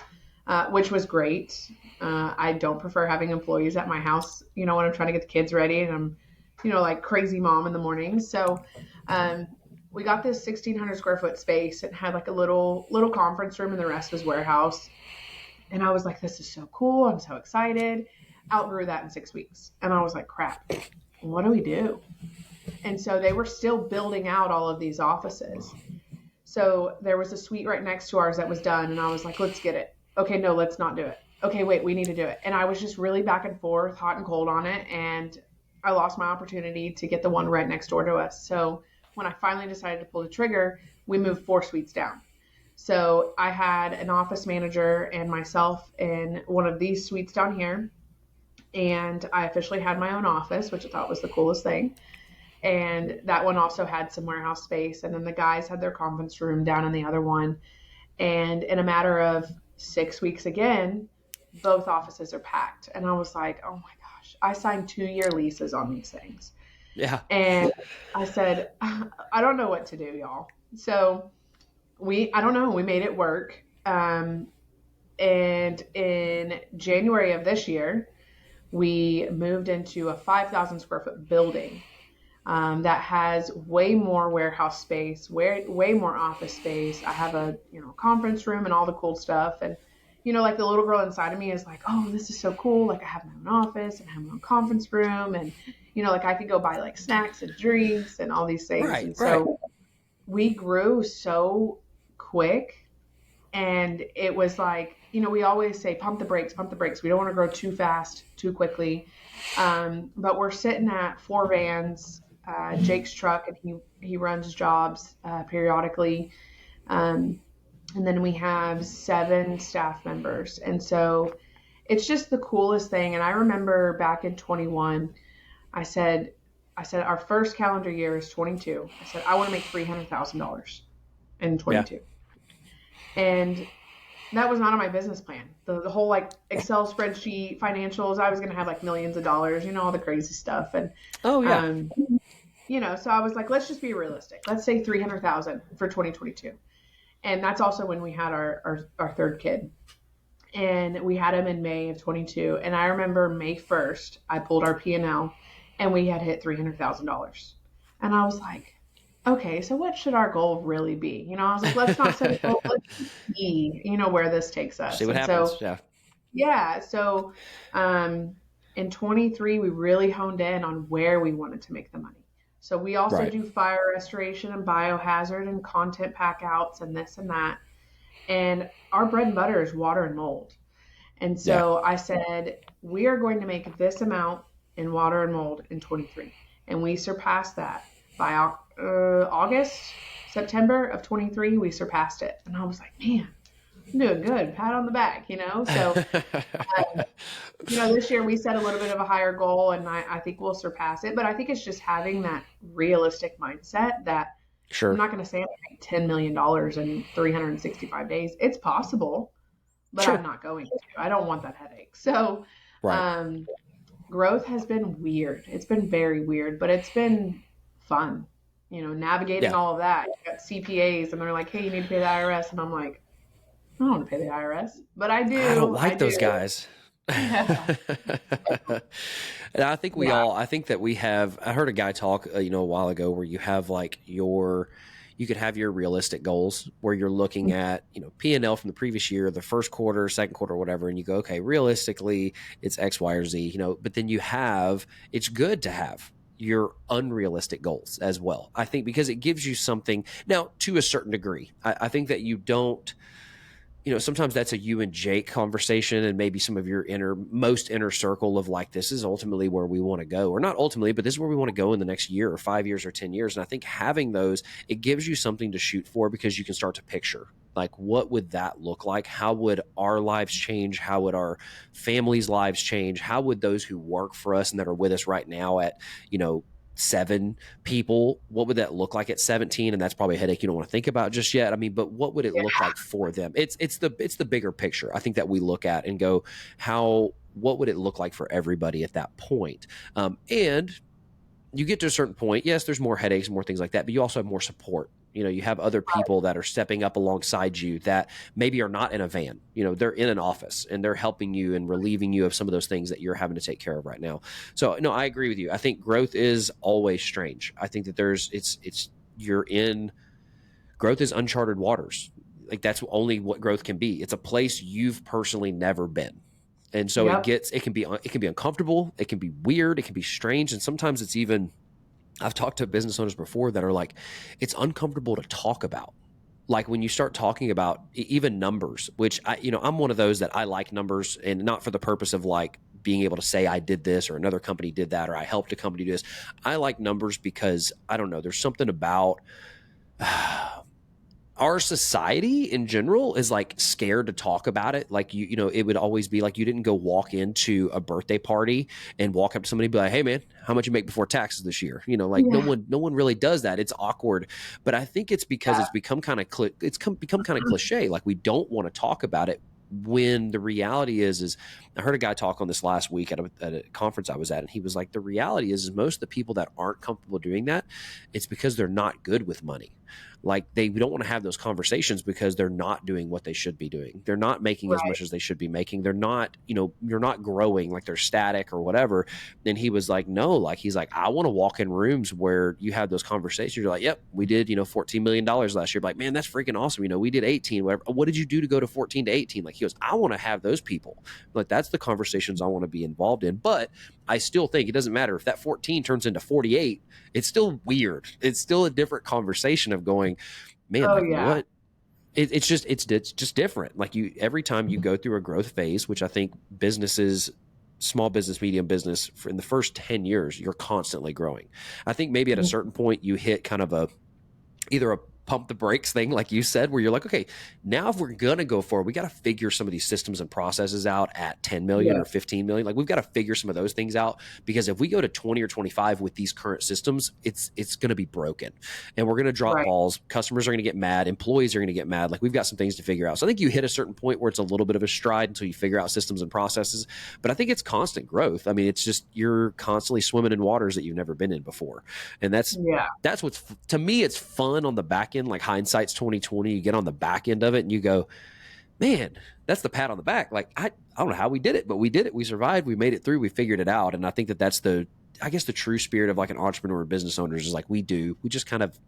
Speaker 2: which was great. I don't prefer having employees at my house, when I'm trying to get the kids ready and I'm, like crazy mom in the morning. So we got this 1,600 square foot space. It had like a little conference room, and the rest was warehouse. And I was like, this is so cool. I'm so excited. Outgrew that in 6 weeks. And I was like, crap, what do we do? And so they were still building out all of these offices. So there was a suite right next to ours that was done. And I was like, let's get it. Okay, no, let's not do it. Okay, wait, we need to do it. And I was just really back and forth, hot and cold on it. And I lost my opportunity to get the one right next door to us. So when I finally decided to pull the trigger, we moved 4 suites down. So I had an office manager and myself in one of these suites down here. And I officially had my own office, which I thought was the coolest thing. And that one also had some warehouse space. And then the guys had their conference room down in the other one. And in a matter of 6 weeks again, both offices are packed. And I was like, oh my gosh, I signed 2-year leases on these things.
Speaker 1: Yeah.
Speaker 2: And I said, I don't know what to do, y'all. So I don't know, we made it work. And in January of this year, we moved into a 5,000 square foot building. That has way more warehouse space, way more office space. I have a, conference room and all the cool stuff. And, like the little girl inside of me is like, oh, this is so cool. Like I have my own office and I have my own conference room. And, like I could go buy like snacks and drinks and all these things.
Speaker 1: Right,
Speaker 2: and so we grew so quick, and it was like, we always say, pump the brakes. We don't want to grow too fast, too quickly. But we're sitting at 4 vans, Jake's truck, and he runs jobs periodically. And then we have 7 staff members. And so it's just the coolest thing. And I remember back in 21, I said, our first calendar year is 22. I said, I want to make $300,000 in 22. Yeah. And that was not on my business plan. The whole like Excel spreadsheet, financials, I was going to have like millions of dollars, all the crazy stuff. And, so I was like, let's just be realistic. Let's say 300,000 for 2022. And that's also when we had our third kid, and we had him in May of 22. And I remember May 1st, I pulled our P&L and we had hit $300,000. And I was like, okay, so what should our goal really be? I was like, let's not set a goal. Let's see, where this takes us.
Speaker 1: See what happens.
Speaker 2: So, yeah. So, in 23, we really honed in on where we wanted to make the money. So we also do fire restoration and biohazard and content pack outs and this and that. And our bread and butter is water and mold. And so I said, we are going to make this amount in water and mold in 23. And we surpassed that by September of 23, we surpassed it. And I was like, man, I'm doing good. Pat on the back, So, this year we set a little bit of a higher goal, and I think we'll surpass it. But I think it's just having that realistic mindset that I'm not going to say I'm going to make $10 million in 365 days. It's possible, but I'm not going to. I don't want that headache. So, growth has been weird. It's been very weird, but it's been fun, navigating all of that. You got CPAs, and they're like, hey, you need to pay the IRS. And I'm like, I don't want to pay the IRS, but I do.
Speaker 1: I don't like those guys. Yeah. And I think I think that we have, I heard a guy talk, a while ago, where you have like you you could have your realistic goals where you're looking at, P&L from the previous year, the first quarter, second quarter, whatever, and you go, okay, realistically it's X, Y, or Z, but then it's good to have your unrealistic goals as well. I think because it gives you something now to a certain degree. I think that you don't, sometimes that's a you and Jake conversation and maybe some of your most inner circle of like, this is ultimately where we want to go, or not ultimately, but this is where we want to go in the next year or 5 years or 10 years. And I think having those, it gives you something to shoot for because you can start to picture like, what would that look like? How would our lives change? How would our families' lives change? How would those who work for us and that are with us right now at, 7 people, what would that look like at 17? And that's probably a headache you don't want to think about just yet. I mean, but what would it look like for them? It's the bigger picture, I think, that we look at and go, what would it look like for everybody at that point? And you get to a certain point, yes, there's more headaches and more things like that, but you also have more support. You have other people that are stepping up alongside you that maybe are not in a van. They're in an office and they're helping you and relieving you of some of those things that you're having to take care of right now. So, no, I agree with you. I think growth is always strange. I think that growth is uncharted waters. Like, that's only what growth can be. It's a place you've personally never been. And so it can be uncomfortable. It can be weird. It can be strange. And sometimes it's even, I've talked to business owners before that are like, it's uncomfortable to talk about. Like when you start talking about even numbers, which I'm one of those that I like numbers, and not for the purpose of like being able to say I did this or another company did that or I helped a company do this. I like numbers because I don't know, there's something about our society in general is like scared to talk about it. Like, it would always be like, you didn't go walk into a birthday party and walk up to somebody and be like, hey man, how much you make before taxes this year? No one really does that. It's awkward, but I think it's because it's become kind of cliche. Like, we don't want to talk about it, when the reality is I heard a guy talk on this last week at a conference I was at, and he was like, the reality is most of the people that aren't comfortable doing that, it's because they're not good with money. Like, we don't want to have those conversations because they're not doing what they should be doing. They're not making as much as they should be making. They're not, you're not growing, like they're static or whatever. And he was like, no, like, he's like, I want to walk in rooms where you have those conversations. You're like, yep, we did, $14 million last year. Like, man, that's freaking awesome. We did 18, whatever. What did you do to go to 14 to 18? Like, he goes, I want to have those people. Like, that's the conversations I want to be involved in. But I still think it doesn't matter if that 14 turns into 48. It's still weird. It's still a different conversation of going, man, what? It's just different. Like, every time you go through a growth phase, which I think businesses, small business, medium business, in the first 10 years, you're constantly growing. I think maybe at a certain point you hit kind of either a pump the brakes thing, like you said, where you're like, okay, now if we're going to go forward, we got to figure some of these systems and processes out at 10 million or 15 million. Like, we've got to figure some of those things out, because if we go to 20 or 25 with these current systems, it's going to be broken and we're going to drop balls. Customers are going to get mad. Employees are going to get mad. Like, we've got some things to figure out. So I think you hit a certain point where it's a little bit of a stride until you figure out systems and processes. But I think it's constant growth. I mean, it's just, you're constantly swimming in waters that you've never been in before. And that's what's, to me, it's fun on the back end. Like, hindsight's 2020. You get on the back end of it and you go, man, that's the pat on the back. Like, I don't know how we did it, but we did it. We survived. We made it through. We figured it out. And I think that's the true spirit of like an entrepreneur or business owner is like, we just kind of,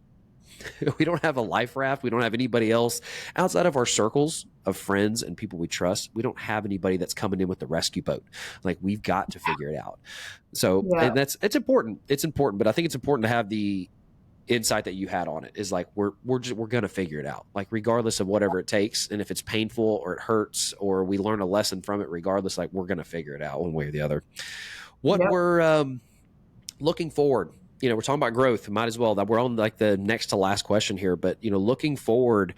Speaker 1: we don't have a life raft. We don't have anybody else outside of our circles of friends and people we trust. We don't have anybody that's coming in with the rescue boat. Like, we've got to figure it out. So and it's important. It's important, but I think it's important to have the insight that you had on it is like, we're going to figure it out, like, regardless of whatever it takes. And if it's painful or it hurts or we learn a lesson from it, regardless, like, we're going to figure it out one way or the other. What we're looking forward, we're talking about growth. Might as well, that we're on like the next to last question here, but looking forward,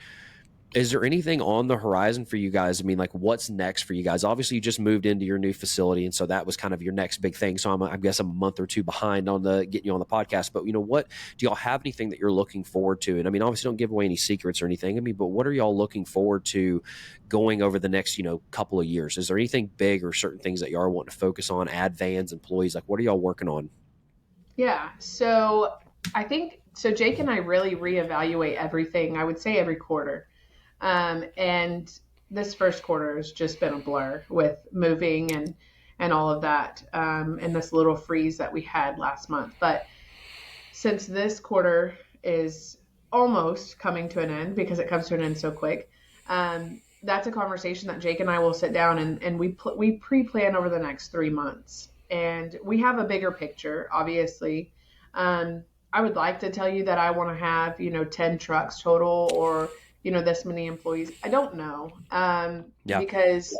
Speaker 1: is there anything on the horizon for you guys? I mean, like, what's next for you guys? Obviously, you just moved into your new facility, and so that was kind of your next big thing. So I guess I'm a month or two behind on getting you on the podcast. But what do y'all have anything that you're looking forward to? And I mean, obviously, don't give away any secrets or anything. I mean, but what are y'all looking forward to going over the next couple of years? Is there anything big or certain things that y'all are wanting to focus on? Add vans, employees, like, what are y'all working on?
Speaker 2: Yeah, so I think Jake and I really reevaluate everything. I would say every quarter. And this first quarter has just been a blur with moving and all of that, and this little freeze that we had last month. But since this quarter is almost coming to an end because it comes to an end so quick. That's a conversation that Jake and I will sit down and we pre-plan over the next 3 months. And we have a bigger picture, obviously. I would like to tell you that I want to have, 10 trucks total or, this many employees. I don't know.
Speaker 1: Yeah.
Speaker 2: Because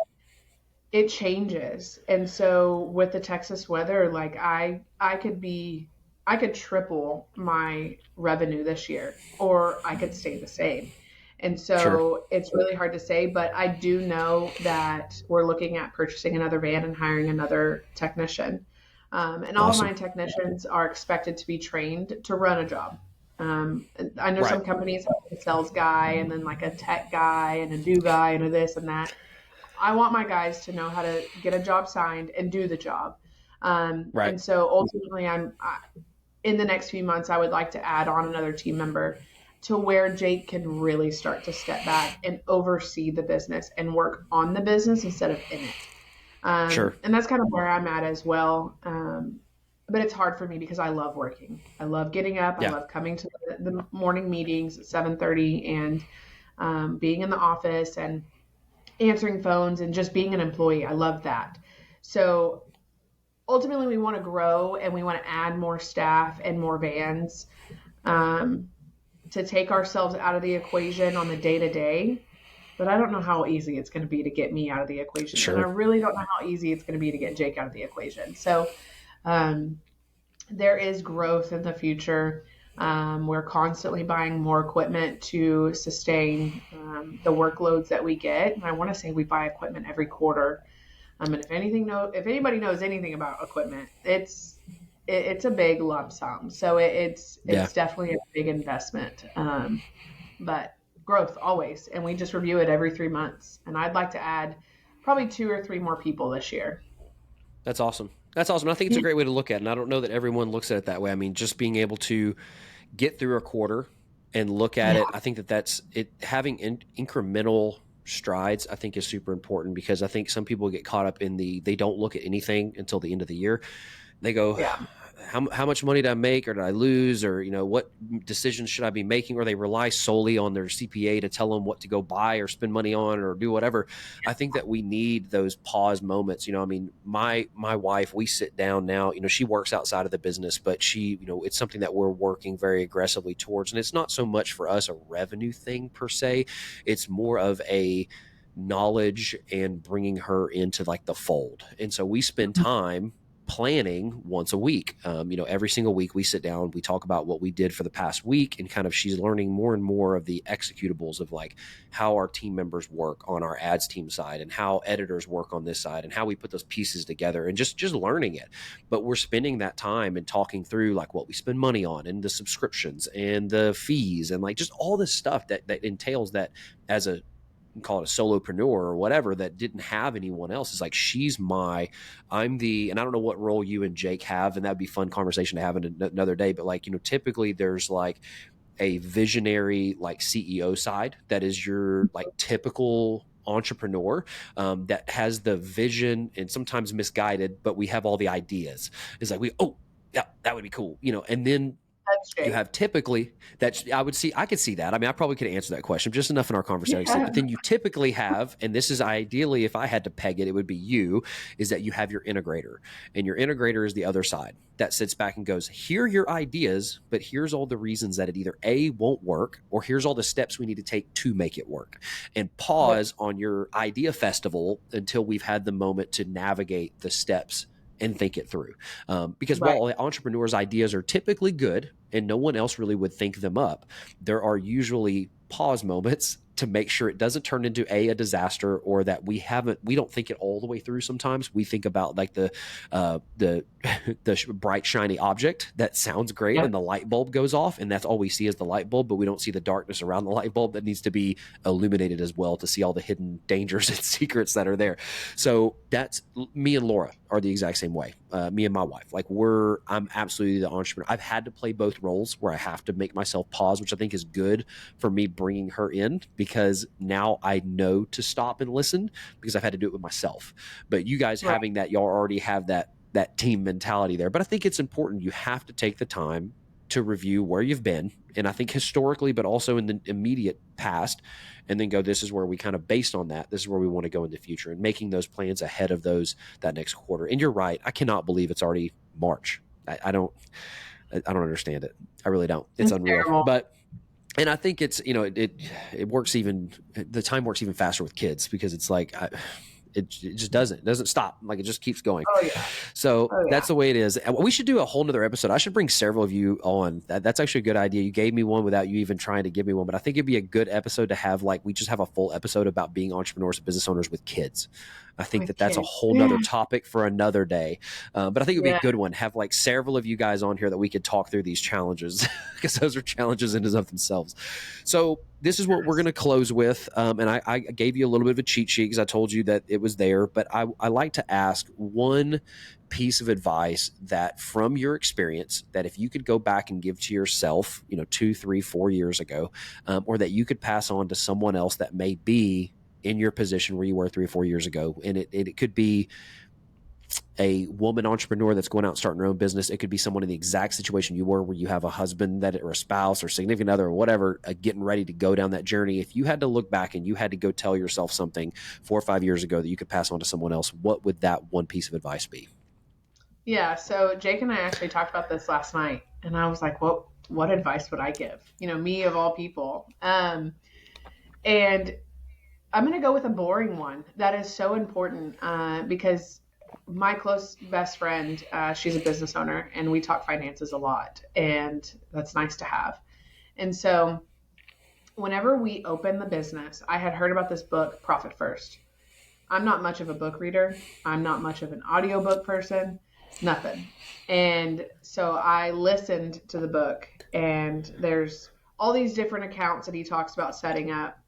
Speaker 2: it changes. And so with the Texas weather, like I could triple my revenue this year, or I could stay the same. And
Speaker 1: Sure.
Speaker 2: so it's really hard to say, but I do know that we're looking at purchasing another van and hiring another technician. And all of
Speaker 1: Awesome.
Speaker 2: my technicians are expected to be trained to run a job. I know
Speaker 1: Right.
Speaker 2: some companies have a sales guy and then like a tech guy and a do guy and a this and that. I want my guys to know how to get a job signed and do the job.
Speaker 1: Right.
Speaker 2: And so ultimately, in the next few months, I would like to add on another team member to where Jake can really start to step back and oversee the business and work on the business instead of in it.
Speaker 1: Sure.
Speaker 2: And that's kind of where I'm at as well. But it's hard for me because I love working. I love getting up. I
Speaker 1: Yeah.
Speaker 2: love coming to the morning meetings at 7:30 and being in the office and answering phones and just being an employee. I love that. So ultimately, we want to grow and we want to add more staff and more vans um, to take ourselves out of the equation on the day to day. But I don't know how easy it's going to be to get me out of the equation. And I
Speaker 1: Sure.
Speaker 2: really don't know how easy it's going to be to get Jake out of the equation. So um, there is growth in the future. We're constantly buying more equipment to sustain the workloads that we get. And I want to say we buy equipment every quarter. And if anybody knows anything about equipment, it's a big lump sum. So
Speaker 1: Yeah.
Speaker 2: it's definitely a big investment. But growth always, and we just review it every 3 months. And I'd like to add probably 2 or 3 more people this year.
Speaker 1: That's awesome. That's awesome. I think it's a great way to look at it. And I don't know that everyone looks at it that way. I mean, just being able to get through a quarter and look at
Speaker 2: Yeah,
Speaker 1: it, I think that's it. Having incremental strides, I think, is super important because I think some people get caught up in they don't look at anything until the end of the year. They go,
Speaker 2: yeah,
Speaker 1: how much money did I make, or did I lose, or what decisions should I be making, or they rely solely on their CPA to tell them what to go buy or spend money on or do whatever. I think that we need those pause moments. I mean, my wife, we sit down now. She works outside of the business, but she, it's something that we're working very aggressively towards, and it's not so much for us a revenue thing per se. It's more of a knowledge and bringing her into like the fold. And so we spend time planning once a week. Every single week we sit down, we talk about what we did for the past week, and kind of she's learning more and more of the executables of like how our team members work on our ads team side and how editors work on this side and how we put those pieces together, and just learning it. But we're spending that time and talking through like what we spend money on and the subscriptions and the fees and like just all this stuff that entails that as a call it a solopreneur or whatever that didn't have anyone else. Is like and I don't know what role you and Jake have, and that'd be a fun conversation to have in another day, but like typically there's like a visionary like CEO side that is your like typical entrepreneur that has the vision and sometimes misguided, but we have all the ideas. It's like yeah, that would be cool, and then
Speaker 2: that's
Speaker 1: you
Speaker 2: Jake.
Speaker 1: have typically that I could see that. I mean, I probably could answer that question just enough in our conversation.
Speaker 2: Yeah,
Speaker 1: But then you typically have, and this is ideally, if I had to peg it, it would be you, is that you have your integrator, and your integrator is the other side that sits back and goes, here are your ideas, but here's all the reasons that it either A, won't work, or here's all the steps we need to take to make it work. And pause on your idea festival until we've had the moment to navigate the steps and think it through. Because
Speaker 2: right.
Speaker 1: while entrepreneurs' ideas are typically good and no one else really would think them up, there are usually pause moments to make sure it doesn't turn into a disaster, or that we don't think it all the way through. Sometimes we think about like the the bright shiny object that sounds great and the light bulb goes off, and that's all we see is the light bulb, but we don't see the darkness around the light bulb that needs to be illuminated as well to see all the hidden dangers and secrets that are there. So that's me and Laura are the exact same way. Me and my wife, like I'm absolutely the entrepreneur. I've had to play both roles where I have to make myself pause, which I think is good for me bringing her in, because now I know to stop and listen because I've had to do it with myself. But you guys
Speaker 2: Right.
Speaker 1: having that, y'all already have that team mentality there. But I think it's important. You have to take the time to review where you've been, and I think historically, but also in the immediate past, and then go, this is where we kind of based on that, this is where we want to go in the future, and making those plans ahead of that next quarter. And you're right. I cannot believe it's already March. I don't understand it. I really don't. It's unreal.
Speaker 2: Terrible.
Speaker 1: And I think it's, it works the time works even faster with kids, because it's like, it just doesn't stop. Like, it just keeps going.
Speaker 2: Oh yeah.
Speaker 1: So that's the way it is. We should do a whole nother episode. I should bring several of you on. That's actually a good idea. You gave me one without you even trying to give me one, but I think it'd be a good episode to have, like, we just have a full episode about being entrepreneurs and business owners with kids. I think that's a whole nother topic for another day. But I think it'd be a good one. Have like several of you guys on here that we could talk through these challenges, because those are challenges in and of themselves. So this is what we're going to close with. And I gave you a little bit of a cheat sheet because I told you that it was there, but I like to ask one piece of advice that, from your experience, that if you could go back and give to yourself, 2, 3, 4 years ago, or that you could pass on to someone else that may be in your position where you were 3 or 4 years ago. And it could be a woman entrepreneur that's going out and starting her own business. It could be someone in the exact situation you were, where you have a husband or a spouse or significant other or whatever, getting ready to go down that journey. If you had to look back and you had to go tell yourself something 4 or 5 years ago that you could pass on to someone else, what would that one piece of advice be?
Speaker 2: Yeah. So Jake and I actually talked about this last night, and I was like, what advice would I give? Me of all people. And I'm going to go with a boring one that is so important, because my close best friend, she's a business owner, and we talk finances a lot, and that's nice to have. And so whenever we open the business, I had heard about this book, Profit First. I'm not much of a book reader. I'm not much of an audiobook person, nothing. And so I listened to the book, and there's all these different accounts that he talks about setting up.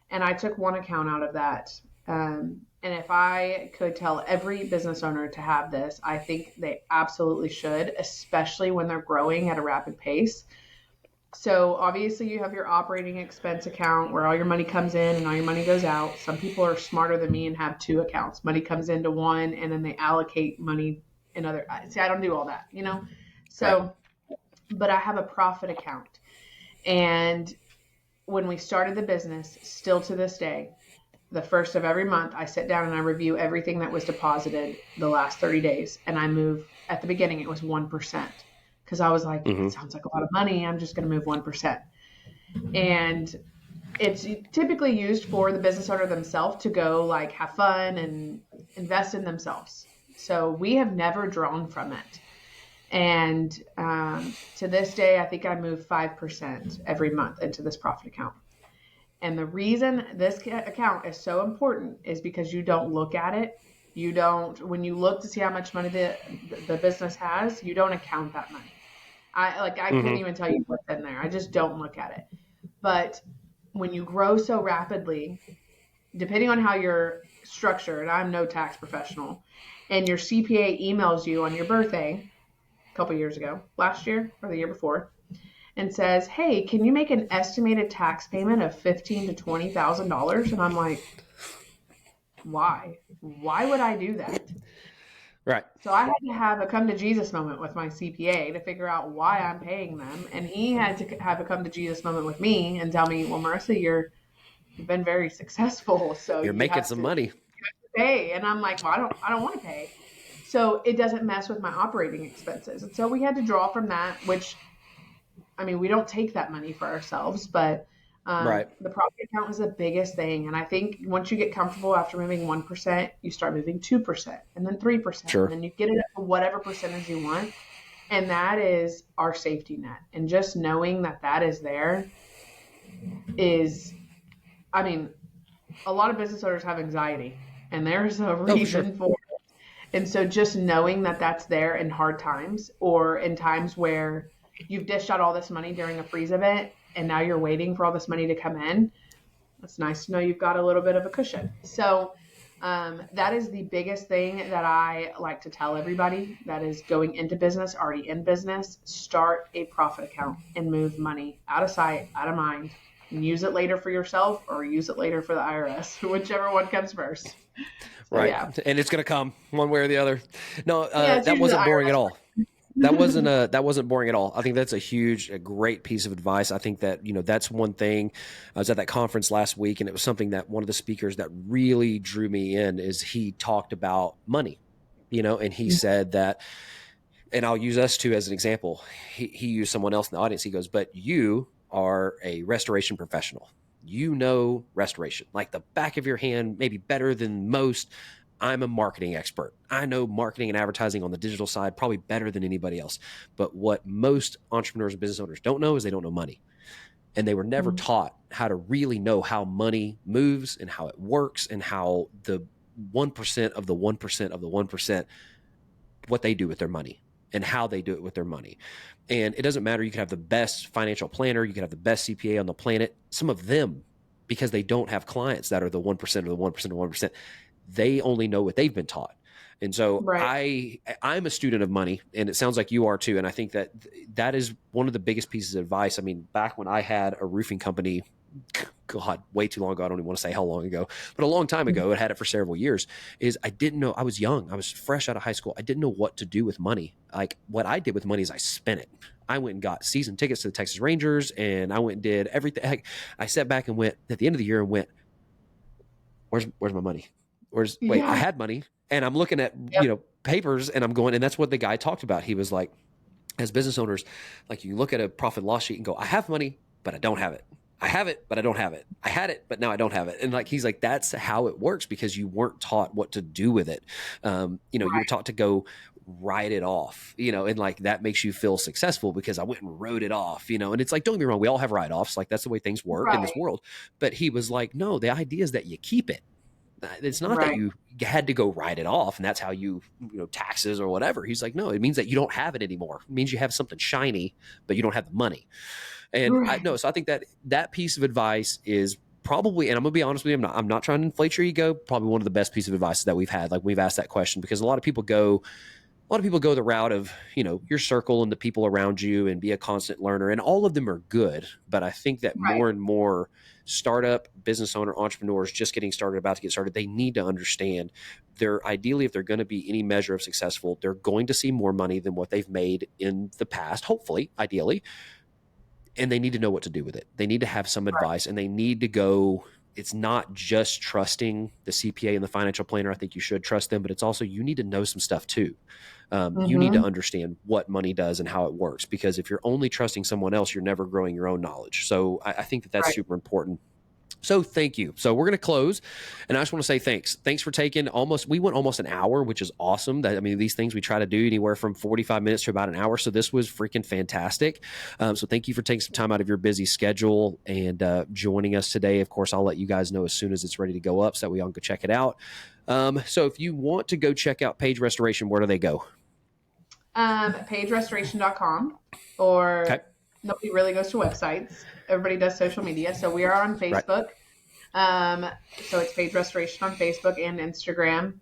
Speaker 2: And I took one account out of that. And if I could tell every business owner to have this, I think they absolutely should, especially when they're growing at a rapid pace. So obviously you have your operating expense account where all your money comes in and all your money goes out. Some people are smarter than me and have 2 accounts. Money comes into one, and then they allocate money in other. See, I don't do all that, So, but I have a profit account. And when we started the business, still to this day, the first of every month, I sit down and I review everything that was deposited the last 30 days. And I move, at the beginning, it was 1%. Because I was like, it sounds like a lot of money. I'm just going to move 1%. And it's typically used for the business owner themselves to go like have fun and invest in themselves. So we have never drawn from it. And to this day, I think I move 5% every month into this profit account. And the reason this account is so important is because you don't look at it. When you look to see how much money the business has, you don't account that money. I couldn't even tell you what's in there. I just don't look at it. But when you grow so rapidly, depending on how you're structured, I'm no tax professional, and your CPA emails you on your birthday, a couple years ago, last year or the year before, and says, hey, can you make an estimated tax payment of $15,000 to $20,000? And I'm like, why? Why would I do that?
Speaker 1: Right.
Speaker 2: So I had to have a come to Jesus moment with my CPA to figure out why I'm paying them. And he had to have a come to Jesus moment with me and tell me, well, Marissa, you've been very successful. So
Speaker 1: you're making some money.
Speaker 2: Pay. And I'm like, well, I don't want to pay. So it doesn't mess with my operating expenses. And so we had to draw from that, which, I mean, we don't take that money for ourselves, but the profit account is the biggest thing. And I think once you get comfortable after moving 1%, you start moving 2% and then 3%. Sure. And then you get it up to whatever percentage you want. And that is our safety net. And just knowing that is there is, I mean, a lot of business owners have anxiety, and there's a reason for it. And so just knowing that that's there in hard times, or in times where you've dished out all this money during a freeze event and now you're waiting for all this money to come in, it's nice to know you've got a little bit of a cushion. So that is the biggest thing that I like to tell everybody that is going into business, already in business. Start a profit account and move money out of sight, out of mind, and use it later for yourself or use it later for the IRS, whichever one comes first. So,
Speaker 1: right. Yeah. And it's going to come one way or the other. No, that wasn't boring at all. that wasn't boring at all. I think that's a great piece of advice. I think that, that's one thing. I was at that conference last week, and it was something that one of the speakers that really drew me in is he talked about money, and he said that, and I'll use us two as an example. He used someone else in the audience. He goes, but you are a restoration professional. Restoration like the back of your hand, maybe better than most. I'm a marketing expert. I know marketing and advertising on the digital side probably better than anybody else. But what most entrepreneurs and business owners don't know is they don't know money. And they were never taught how to really know how money moves and how it works and how the 1% of the 1% of the 1%, what they do with their money and how they do it with their money. And it doesn't matter. You can have the best financial planner. You can have the best CPA on the planet. Some of them, because they don't have clients that are the 1% of the 1% of the 1%, they only know what they've been taught. And so I'm a student of money, and it sounds like you are too. And I think that is one of the biggest pieces of advice. I mean, back when I had a roofing company, God, way too long ago. I don't even want to say how long ago, but a long time ago, I had it for several years, is I didn't know. I was young. I was fresh out of high school. I didn't know what to do with money. Like what I did with money is I spent it. I went and got season tickets to the Texas Rangers, and I went and did everything. I sat back and went at the end of the year and went, where's my money? I had money, and I'm looking at, papers, and I'm going, and that's what the guy talked about. He was like, as business owners, like you look at a profit loss sheet and go, I have money, but I don't have it. I have it, but I don't have it. I had it, but now I don't have it. And like, he's like, that's how it works because you weren't taught what to do with it. You were taught to go write it off, and like, that makes you feel successful because I went and wrote it off, and it's like, don't get me wrong. We all have write-offs. Like that's the way things work in this world. But he was like, no, the idea is that you keep it. It's not that you had to go write it off and that's how taxes or whatever. He's like, no, it means that you don't have it anymore. It means you have something shiny, but you don't have the money. And so I think that piece of advice is probably, and I'm gonna be honest with you, I'm not trying to inflate your ego, probably one of the best pieces of advice that we've had. Like we've asked that question because a lot of people go the route of, your circle and the people around you and be a constant learner, and all of them are good. But I think that more and more startup business owner entrepreneurs just getting started, about to get started, they need to understand ideally, if they're going to be any measure of successful, they're going to see more money than what they've made in the past, hopefully, ideally. And they need to know what to do with it. They need to have some advice, and they need to go. It's not just trusting the CPA and the financial planner. I think you should trust them, but it's also, you need to know some stuff too. You need to understand what money does and how it works, because if you're only trusting someone else, you're never growing your own knowledge. So I think that's super important. So thank you. So we're going to close, and I just want to say thanks. Thanks for taking we went almost an hour, which is awesome. These things we try to do anywhere from 45 minutes to about an hour. So this was freaking fantastic. So thank you for taking some time out of your busy schedule and joining us today. Of course, I'll let you guys know as soon as it's ready to go up so that we all can go check it out. So if you want to go check out Page Restoration, where do they go?
Speaker 2: PageRestoration.com, or nobody really goes to websites. Everybody does social media. So we are on Facebook. So it's Page Restoration on Facebook and Instagram.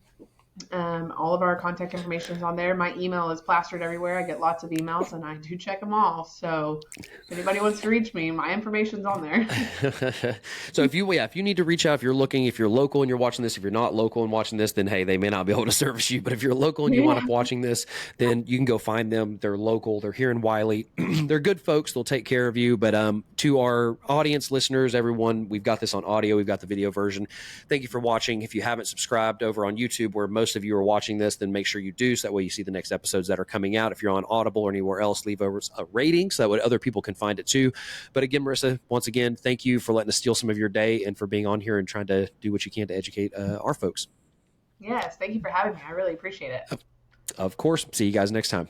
Speaker 2: All of our contact information is on there. My email is plastered everywhere. I get lots of emails, and I do check them all. So if anybody wants to reach me, my information's on there.
Speaker 1: So if you need to reach out, if you're local and you're watching this, if you're not local and watching this, then hey, they may not be able to service you. But if you're local and you wind up watching this, then you can go find them. They're local. They're here in Wylie. They're good folks. They'll take care of you. But to our audience, listeners, everyone, we've got this on audio. We've got the video version. Thank you for watching. If you haven't subscribed over on YouTube, where most of you are watching this, then make sure you do, so that way you see the next episodes that are coming out. If you're on Audible or anywhere else, leave over a rating so that way other people can find it too. But again, Marissa, once again, thank you for letting us steal some of your day and for being on here and trying to do what you can to educate our folks.
Speaker 2: Yes, thank you for having me. I really appreciate it.
Speaker 1: Of course. See you guys next time.